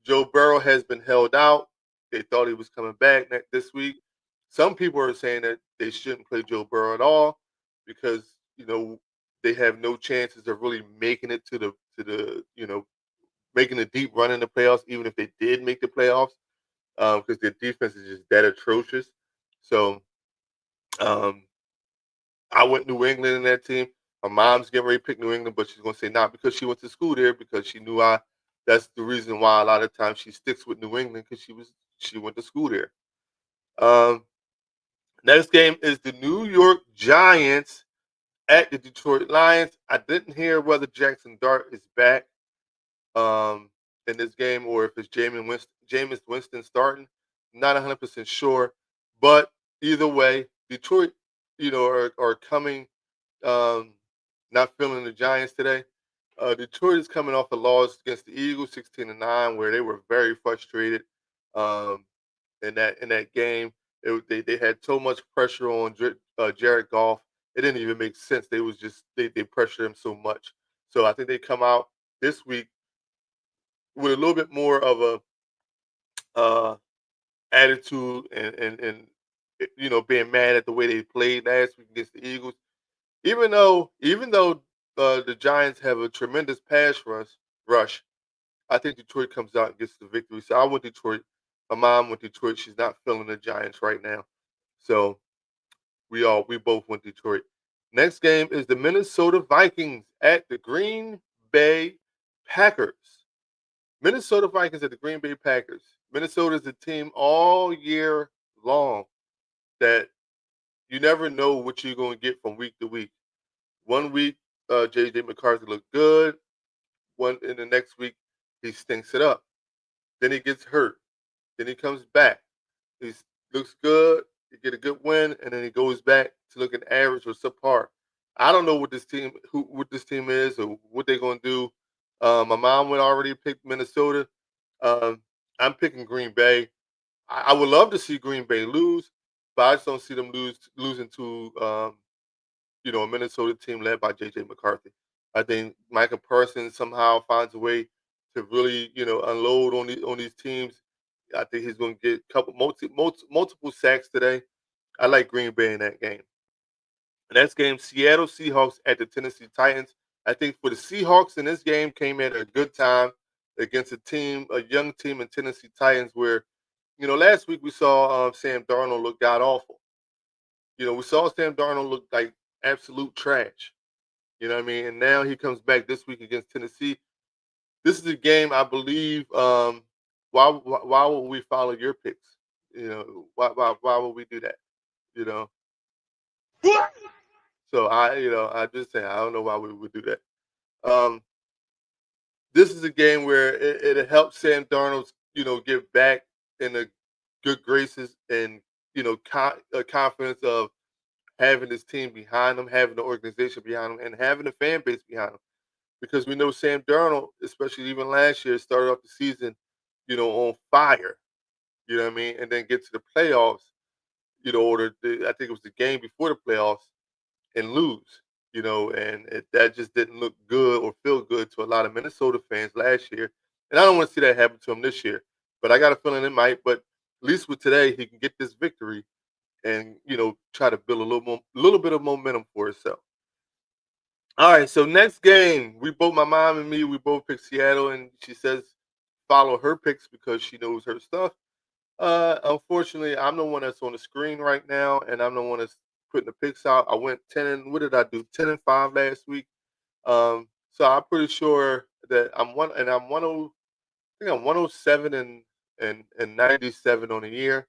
Speaker 2: Joe Burrow has been held out. They thought he was coming back this week. Some people are saying that they shouldn't play Joe Burrow at all because they have no chances of really making it to the making a deep run in the playoffs, even if they did make the playoffs, because their defense is just that atrocious. So I went New England in that team. My mom's getting ready to pick New England, but she's going to say not because she went to school there, because she knew that's the reason why a lot of times she sticks with New England, because she went to school there. Next game is the New York Giants at the Detroit Lions. I didn't hear whether Jackson Dart is back in this game or if it's Jameis Winston starting. Not 100% sure, but either way, Detroit, are coming, not feeling the Giants today. Detroit is coming off a loss against the Eagles, 16-9, where they were very frustrated in that game. They had so much pressure on Jared Goff. It didn't even make sense. They pressured him so much. So I think they come out this week with a little bit more of a attitude and being mad at the way they played last week against the Eagles. Even though the Giants have a tremendous pass rush, I think Detroit comes out and gets the victory. So I went Detroit. My mom went Detroit. She's not feeling the Giants right now. So we both went Detroit. Next game is the Minnesota Vikings at the Green Bay Packers. Minnesota Vikings at the Green Bay Packers. Minnesota is a team all year long that you never know what you're going to get from week to week. One week, J.J. McCarthy looked good. In the next week, he stinks it up. Then he gets hurt. Then he comes back. He looks good. He get a good win, and then he goes back to looking average or subpar. I don't know what this team is or what they're gonna do. My mom would already pick Minnesota. Um, I'm picking Green Bay. I would love to see Green Bay lose, but I just don't see them losing to a Minnesota team led by JJ McCarthy. I think Michael Parsons somehow finds a way to really, unload on these teams. I think he's going to get a couple multiple sacks today. I like Green Bay in that game. The next game, Seattle Seahawks at the Tennessee Titans. I think for the Seahawks in this game came at a good time against a young team in Tennessee Titans where, last week we saw Sam Darnold look god awful. We saw Sam Darnold look like absolute trash. You know what I mean? And now he comes back this week against Tennessee. This is a game I believe. Why would we follow your picks? Why would we do that? You know. So I just say I don't know why we would do that. Um, this is a game where it helps Sam Darnold, get back in the good graces and confidence of having this team behind him, having the organization behind him, and having the fan base behind him. Because we know Sam Darnold, especially even last year, started off the season, on fire. You know what I mean? And then get to the playoffs, I think it was the game before the playoffs, and lose. That just didn't look good or feel good to a lot of Minnesota fans last year. And I don't want to see that happen to him this year. But I got a feeling it might. But at least with today, he can get this victory and try to build a little bit of momentum for himself. All right, so next game, my mom and me, we both picked Seattle, and she says follow her picks because she knows her stuff. Unfortunately, I'm the one that's on the screen right now, and I'm the one that's putting the picks out. I went 10 and what did I do? 10-5 last week. So I'm pretty sure that I'm 10. I think I'm 107 and 97 on the year.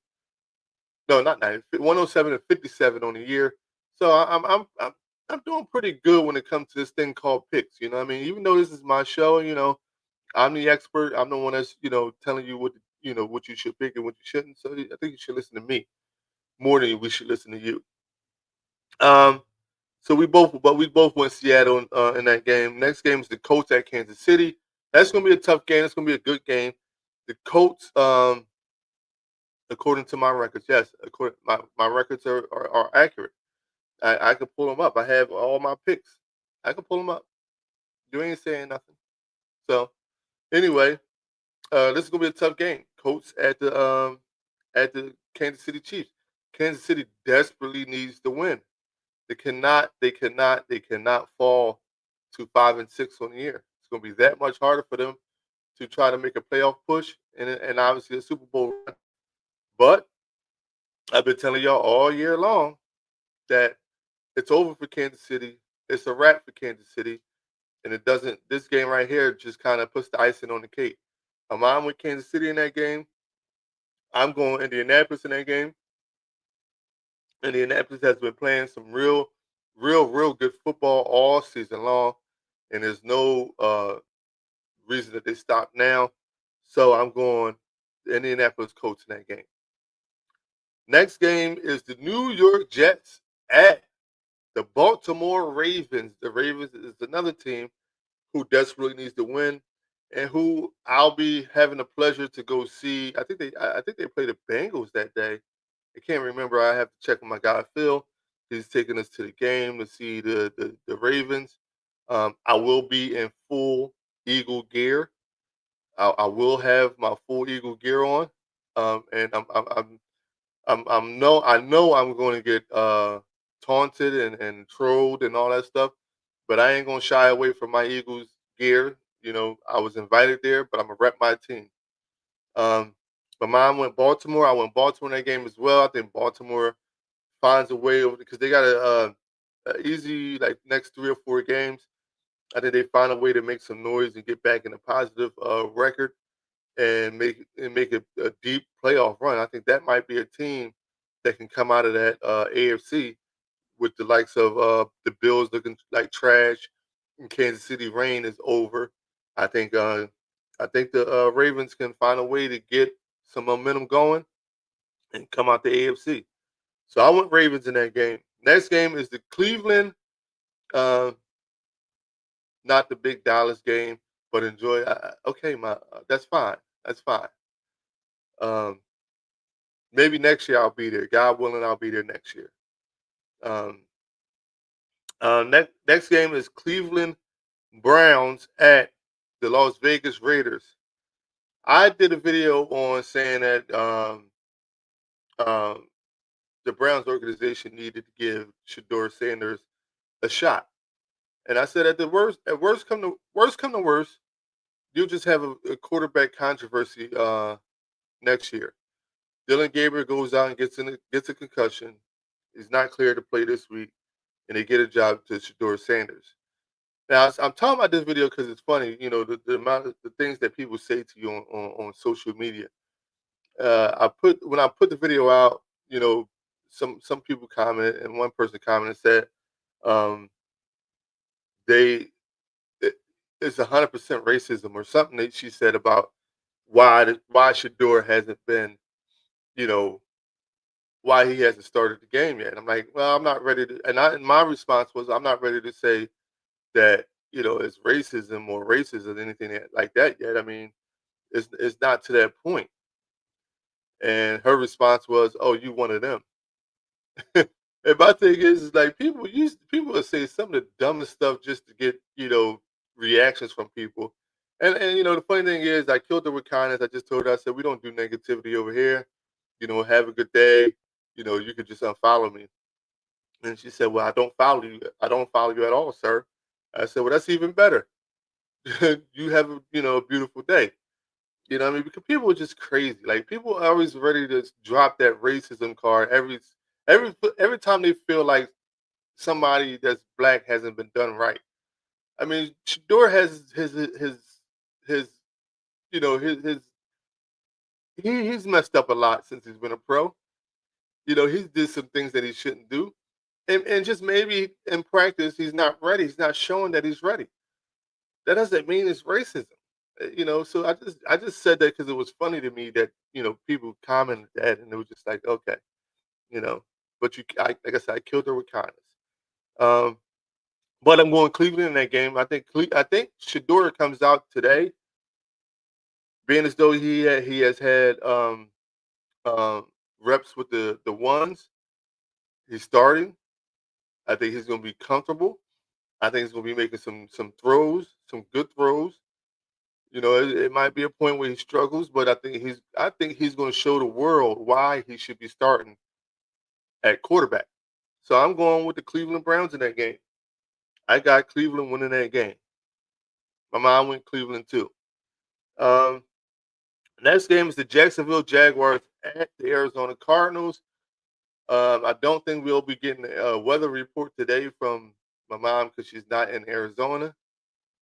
Speaker 2: No, not 90. 107 and 57 on the year. So I'm doing pretty good when it comes to this thing called picks. You know what I mean? Even though this is my show, I'm the expert. I'm the one that's, telling you what you should pick and what you shouldn't. So I think you should listen to me more than we should listen to you. So we both went Seattle in that game. Next game is the Colts at Kansas City. That's gonna be a tough game. It's gonna be a good game. The Colts, according to my records, yes, my records are accurate. I can pull them up. I have all my picks. I can pull them up. You ain't saying nothing. So anyway, this is gonna be a tough game. Colts at the Kansas City Chiefs. Kansas City desperately needs to win. They cannot fall to 5-6 on the year. It's gonna be that much harder for them to try to make a playoff push and obviously a Super Bowl run. But I've been telling y'all all year long that it's over for Kansas City. It's a wrap for Kansas City. And it doesn't, this game right here just kind of puts the icing on the cake. I'm with Kansas City in that game. I'm going Indianapolis in that game. Indianapolis has been playing some real good football all season long. And there's no reason that they stop now. So I'm going the Indianapolis Colts in that game. Next game is the New York Jets at the Baltimore Ravens. The Ravens is another team who desperately needs to win, and who I'll be having the pleasure to go see. I think they play the Bengals that day. I can't remember. I have to check with my guy Phil. He's taking us to the game to see the Ravens. I will be in full Eagle gear. I will have my full Eagle gear on, and I know I'm going to get taunted and trolled and all that stuff, but I ain't gonna shy away from my Eagles gear. I was invited there, but I'm gonna rep my team. Um, my mom went Baltimore. I went Baltimore in that game as well. I think Baltimore finds a way over because they got a easy like next 3 or 4 games. I think they find a way to make some noise and get back in a positive record and make a deep playoff run. I think that might be a team that can come out of that AFC with the likes of the Bills looking like trash and Kansas City reign is over. I think I think the Ravens can find a way to get some momentum going and come out the AFC. So I went Ravens in that game. Next game is the Cleveland, uh, not the big Dallas game, but enjoy. Okay, that's fine. That's fine. Um, maybe next year I'll be there. God willing, I'll be there next year. Um, next game is Cleveland Browns at the Las Vegas Raiders. I did a video on saying that um, the Browns organization needed to give Shador Sanders a shot, and I said at worst come to worst, you'll just have a quarterback controversy next year. Dylan Gabriel goes out and gets a concussion. He's not clear to play this week, and they get a job to Shador Sanders. Now I'm talking about this video because it's funny, the amount of the things that people say to you on social media. When I put the video out, some people commented, and one person commented and said, um, they it, it's 100% racism or something that she said about why Shador hasn't been, you know, why he hasn't started the game yet. I'm like, well, I'm not ready to, and my response was, I'm not ready to say that it's racism or racist or anything like that yet. I mean, it's not to that point. And her response was, "Oh, you one of them." And my thing is like people will say some of the dumbest stuff just to get reactions from people. And the funny thing is, I killed her with kindness. I just told her, I said, we don't do negativity over here. Have a good day. You could just unfollow me. And she said, well, I don't follow you. I don't follow you at all, sir. I said, well, that's even better. You have a beautiful day. You know what I mean? Because people are just crazy. Like people are always ready to drop that racism card every time they feel like somebody that's black hasn't been done right. I mean, Shador has his he's messed up a lot since he's been a pro. He's did some things that he shouldn't do. And just maybe in practice he's not ready. He's not showing that he's ready. That doesn't mean it's racism. So I just said that because it was funny to me that people commented that, and it was just like, okay, you know. But like I said, I killed her with kindness. Um, but I'm going Cleveland in that game. I think Shador comes out today, being as though he has had um, reps with the ones. He's starting. I think he's going to be comfortable. I think he's going to be making some throws, some good throws. It might be a point where he struggles, but I think he's going to show the world why he should be starting at quarterback. So I'm going with the Cleveland Browns in that game. I got Cleveland winning that game. My mom went Cleveland too. Um, Next game is the Jacksonville Jaguars at the Arizona Cardinals. I don't think we'll be getting a weather report today from my mom because she's not in Arizona.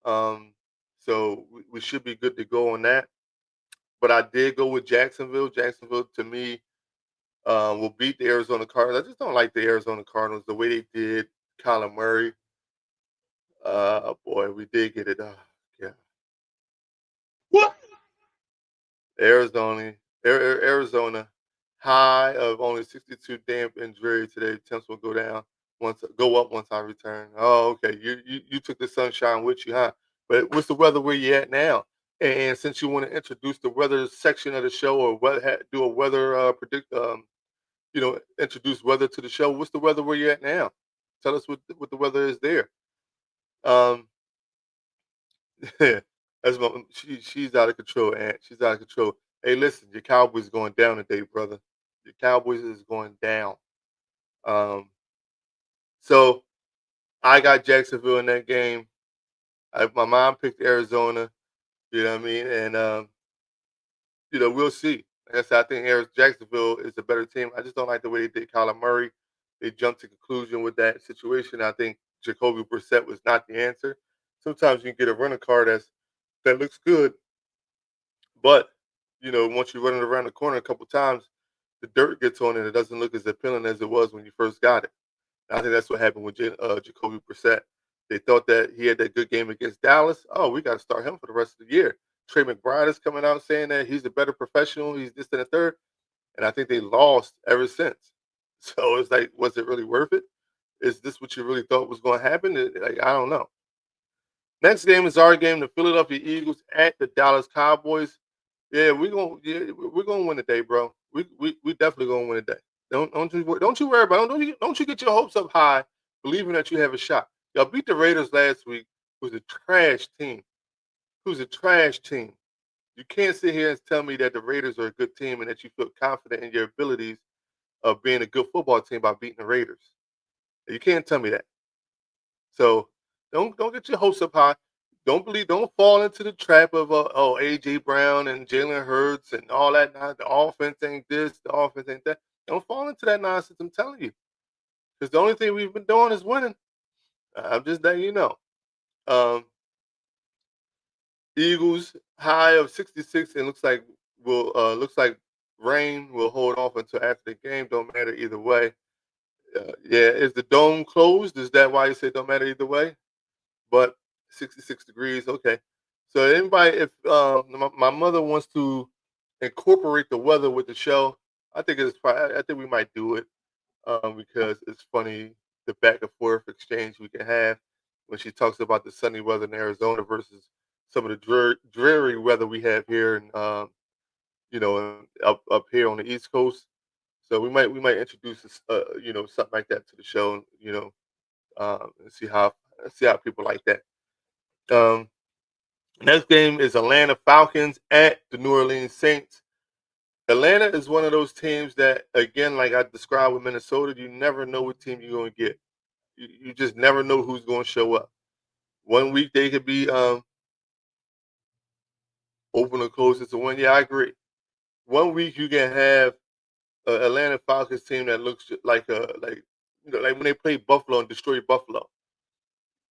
Speaker 2: Um, so we should be good to go on that. But I did go with Jacksonville. Jacksonville, to me, will beat the Arizona Cardinals. I just don't like the Arizona Cardinals the way they did Kyler Murray. Boy, we did get it. Yeah,
Speaker 3: What?
Speaker 2: Arizona, high of only 62 damp and dreary today. Temps will go up once I return. Oh, okay. You took the sunshine with you, huh? But what's the weather where you at now? And since you want to introduce the weather section of the show, or do a weather introduce weather to the show. What's the weather where you at now? Tell us what the weather is there. Um, that's she's out of control, Aunt. She's out of control. Hey, listen, your Cowboys going down today, brother. Your Cowboys is going down. Um, so I got Jacksonville in that game. My mom picked Arizona. You know what I mean? And we'll see. Like I said, I think Jacksonville is a better team. I just don't like the way they did Kyler Murray. They jumped to conclusion with that situation. I think Jacoby Brissett was not the answer. Sometimes you can get a running car that looks good, but once you run it around the corner a couple times, the dirt gets on it. It doesn't look as appealing as it was when you first got it. And I think that's what happened with Jacoby Brissett. They thought that he had that good game against Dallas. Oh, we got to start him for the rest of the year. Trey McBride is coming out saying that he's a better professional. He's this and the third. And I think they lost ever since. So it's like, was it really worth it? Is this what you really thought was going to happen? Like, I don't know. Next game is our game, the Philadelphia Eagles at the Dallas Cowboys. Yeah, we're gonna win today, bro. We definitely gonna win today. Don't you worry about it. Don't you get your hopes up high, believing that you have a shot. Y'all beat the Raiders last week, who's a trash team. Who's a trash team. You can't sit here and tell me that the Raiders are a good team and that you feel confident in your abilities of being a good football team by beating the Raiders. You can't tell me that. So don't get your hopes up high. Don't fall into the trap of AJ Brown and Jalen Hurts and all that. The offense ain't this, the offense ain't that. Don't fall into that nonsense. I'm telling you, because the only thing we've been doing is winning. I'm just letting you know. Eagles high of 66, and looks like rain will hold off until after the game. Don't matter either way. Yeah, is the dome closed? Is that why you say don't matter either way? But 66 degrees, okay. So anybody, if my mother wants to incorporate the weather with the show, I think I think we might do it because it's funny the back and forth exchange we can have when she talks about the sunny weather in Arizona versus some of the dreary weather we have here and up here on the East Coast. So we might introduce something like that to the show, and see how people like that. Um, Next game is Atlanta Falcons at the New Orleans Saints. Atlanta is one of those teams that, again, like I described with Minnesota, you never know what team you're going to get. You just never know who's going to show up. One week they could be open or close to win. Yeah, I agree. One week you can have an Atlanta Falcons team that looks like when they play Buffalo and destroy Buffalo.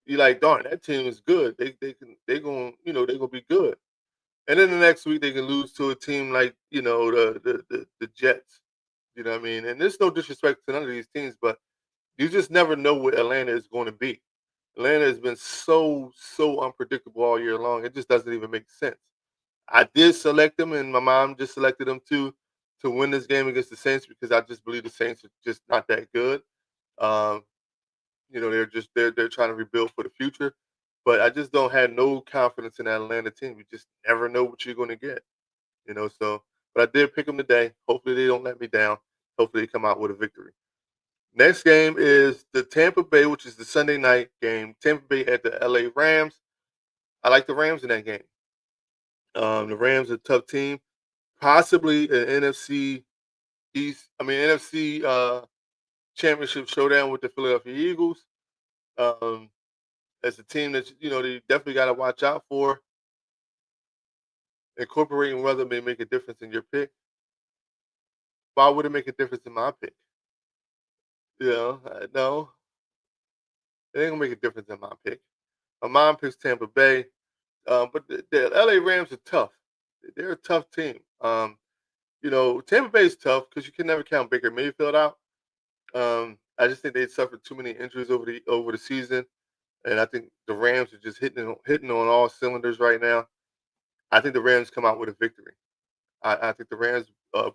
Speaker 2: You're like, darn, that team is good. They're gonna be good. And then the next week they can lose to a team like the Jets. You know what I mean? And there's no disrespect to none of these teams, but you just never know what Atlanta is going to be. Atlanta has been so unpredictable all year long. It just doesn't even make sense. I did select them, and my mom just selected them too to win this game against the Saints because I just believe the Saints are just not that good. Um, they're trying to rebuild for the future, but I just don't have no confidence in that Atlanta team. You just never know what you're going to get, So, but I did pick them today. Hopefully, they don't let me down. Hopefully, they come out with a victory. Next game is the Tampa Bay, which is the Sunday night game. Tampa Bay at the LA Rams. I like the Rams in that game. The Rams are a tough team, possibly an NFC championship showdown with the Philadelphia Eagles. As a team that they definitely got to watch out for. Incorporating weather may make a difference in your pick. Why would it make a difference in my pick? No, it ain't gonna make a difference in my pick. My mom picks Tampa Bay, but the LA Rams are tough. They're a tough team. Tampa Bay is tough because you can never count Baker Mayfield out. I just think they suffered too many injuries over the season, and I think the Rams are just hitting on all cylinders right now. I think the Rams come out with a victory. I think the Rams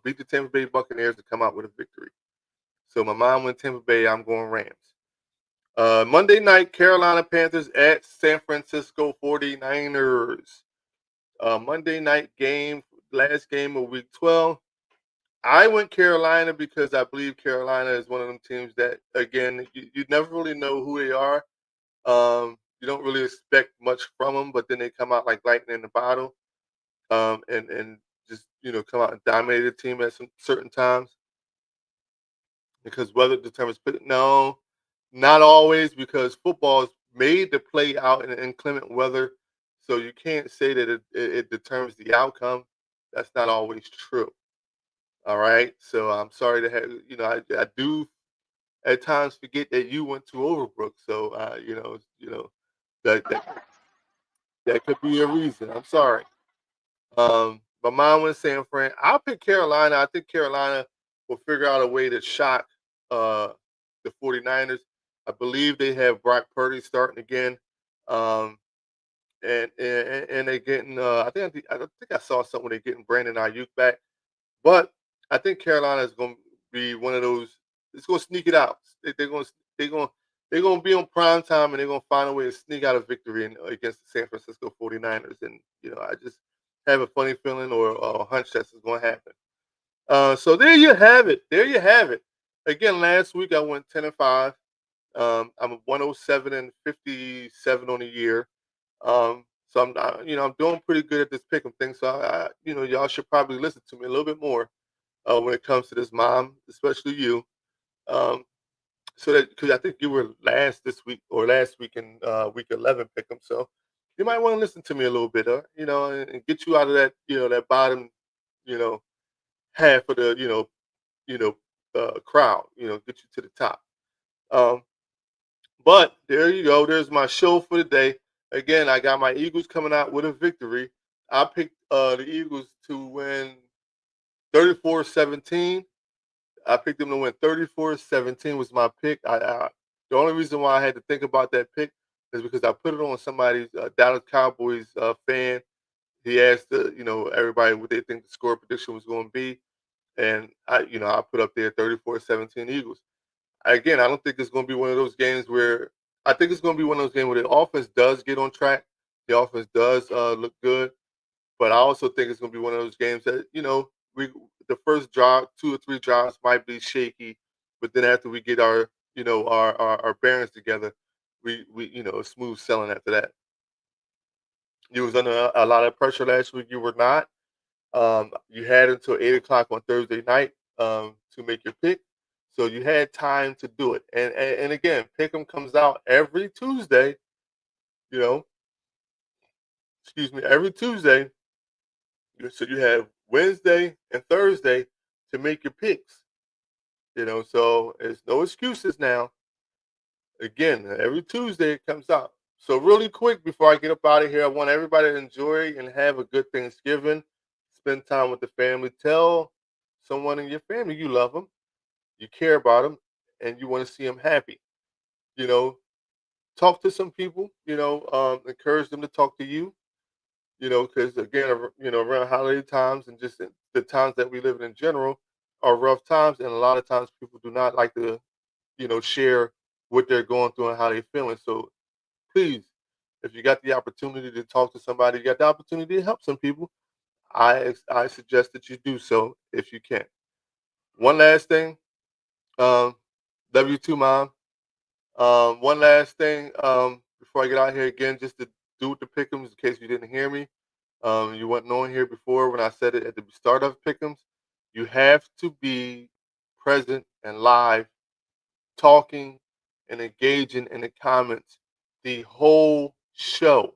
Speaker 2: beat the Tampa Bay Buccaneers to come out with a victory. So my mom went Tampa Bay. I'm going Rams. Monday night, Carolina Panthers at San Francisco 49ers. Monday night game, last game of Week 12. I went Carolina because I believe Carolina is one of them teams that, again, you never really know who they are. You don't really expect much from them, but then they come out like lightning in the bottle, and just come out and dominate the team at some certain times because weather determines. But no, not always because football is made to play out in inclement weather, so you can't say that it determines the outcome. That's not always true. All right, so I'm sorry to have I do at times forget that you went to Overbrook, so that that could be a reason. I'm sorry. But mine went San Fran. I'll pick Carolina. I think Carolina will figure out a way to shock uh, the 49ers. I believe they have Brock Purdy starting again. Um, and they're getting. I think I saw something where they're getting Brandon Ayuk back, but I think Carolina is going to be one of those. It's going to sneak it out. They're going they're going to be on prime time, and they're going to find a way to sneak out a victory against the San Francisco 49ers. And I just have a funny feeling or a hunch that's going to happen. So there you have it. There you have it. Again, last week I went 10-5. I'm 107-57 on the year. So I'm doing pretty good at this pick'em thing. So y'all should probably listen to me a little bit more when it comes to this, Mom, especially you. Um, so that because I think you were last this week or last week in week 11 pick'em. So you might want to listen to me a little bit, and get you out of that, that bottom, you know, half of the, crowd, get you to the top. Um, But there you go. There's my show for the day. Again, I got my Eagles coming out with a victory. I picked the Eagles to win 34-17. I picked them to win 34-17 was my pick. The only reason why I had to think about that pick is because I put it on somebody's Dallas Cowboys fan. He asked everybody what they think the score prediction was going to be, and I put up there 34-17 Eagles. Again, I don't think it's going to be one of those games where I think it's going to be one of those games where the offense does get on track. The offense does look good, but I also think it's going to be one of those games that the first drive, 2 or 3 drives might be shaky, but then after we get our our bearings together, we smooth selling after that. You was under a lot of pressure last week. You were not. You had until 8 o'clock on Thursday night to make your pick. So you had time to do it. And again, Pick'em comes out every Tuesday, you know, every Tuesday. So you have Wednesday and Thursday to make your picks, so there's no excuses now. Again, every Tuesday it comes out. So really quick before I get up out of here, I want everybody to enjoy and have a good Thanksgiving. Spend time with the family. Tell someone in your family you love them, you care about them, and you want to see them happy. You know, talk to some people. Encourage them to talk to you. Because again, around holiday times and just the times that we live in general are rough times, and a lot of times people do not like to, share what they're going through and how they're feeling. So please, if you got the opportunity to talk to somebody, you got the opportunity to help some people, I suggest that you do so if you can. One last thing, um, love you too, Mom. One last thing before I get out here again, just to do with the pick'ems in case you didn't hear me. You weren't on here before when I said it at the start of pick'ems. You have to be present and live, talking and engaging in the comments the whole show,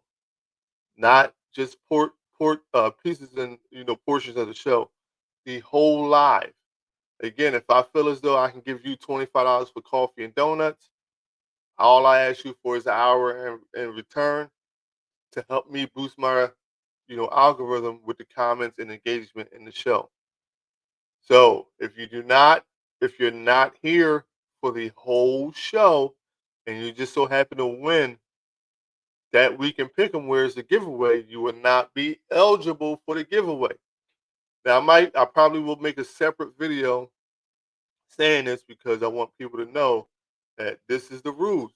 Speaker 2: not just pieces and portions of the show, the whole live. Again, if I feel as though I can give you $25 for coffee and donuts, all I ask you for is an hour in return to help me boost my algorithm with the comments and engagement in the show. So if you're not here for the whole show and you just so happen to win that week in Pick'em where it's a giveaway, you will not be eligible for the giveaway. Now I probably will make a separate video saying this because I want people to know that this is the rules.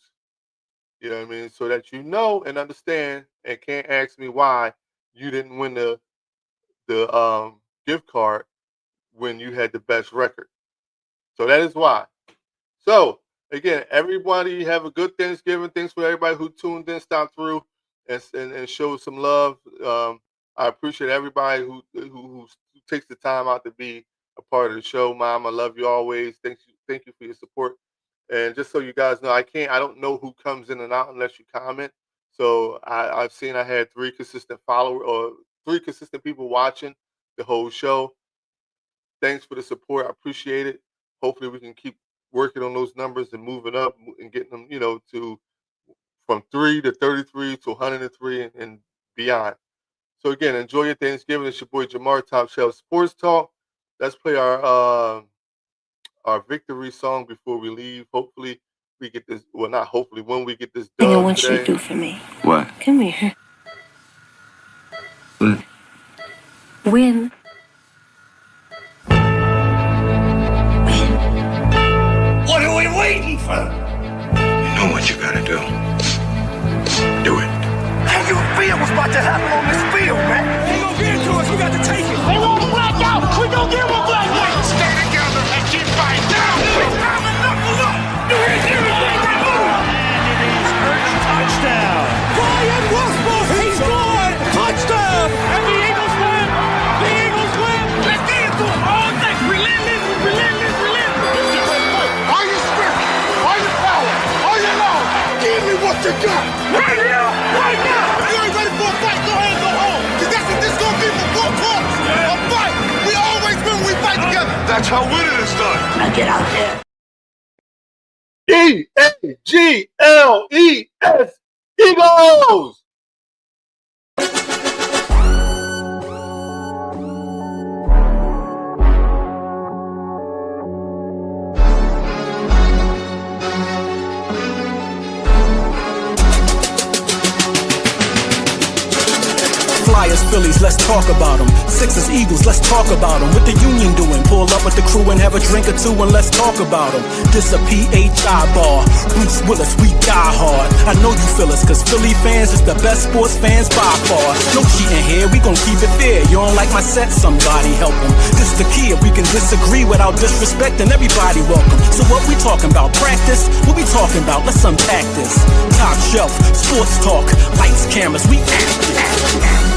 Speaker 2: You know what I mean? So that you know and understand and can't ask me why you didn't win the gift card when you had the best record. So that is why. So again, everybody have a good Thanksgiving. Thanks for everybody who tuned in, stopped through, and showed some love. I appreciate everybody who takes the time out to be a part of the show. Mom, I love you always. Thank you for your support. And just so you guys know, I don't know who comes in and out unless you comment. So I've seen I had 3 consistent followers or 3 consistent people watching the whole show. Thanks for the support. I appreciate it. Hopefully we can keep working on those numbers and moving up and getting them, to from 3 to 33 to 103 and beyond. So again, enjoy your Thanksgiving. It's your boy Jamar, Top Shelf Sports Talk. Let's play our victory song before we leave. Hopefully we get this. Well, not hopefully. When we get this done
Speaker 4: I want
Speaker 2: today.
Speaker 4: you to do for me. What? Come here. Win.
Speaker 3: What are we waiting for?
Speaker 5: You know what you gotta do. Do it.
Speaker 3: How you feel what's about to happen on this field, man? They ain't gonna get it to us. We got to take it. They want a blackout. We gonna give them a blackout. Stay together and keep fighting. Down. Knuckle up. Touchdown. Brian Westbrook. He scored. Touchdown. And the Eagles win. The Eagles win. Let's get into it all day. Relentless. All your spirit. All your power. All your love. Give me what you got. Right now. Right now. You ain't ready for a fight. Go ahead and go home. Because that's what this is going to be for 4 quarters. A fight. We always win when we fight together. That's how winning is done.
Speaker 4: Now get out there.
Speaker 2: EAGLES Eagles.
Speaker 1: Flyers, Phillies, let's talk about them. Sixers, Eagles, let's talk about them. What the Union doing? Pull up with the crew and have a drink or two and let's talk about them. This a PHI bar. Bruce Willis, we die hard. I know you feel us, cause Philly fans is the best sports fans by far. No cheating here, we gon' keep it fair. You don't like my set, somebody help them. This the key, if we can disagree without disrespecting, everybody welcome. So what we talking about? Practice? What we talking about? Let's unpack this. Top shelf, sports talk, lights, cameras, we active.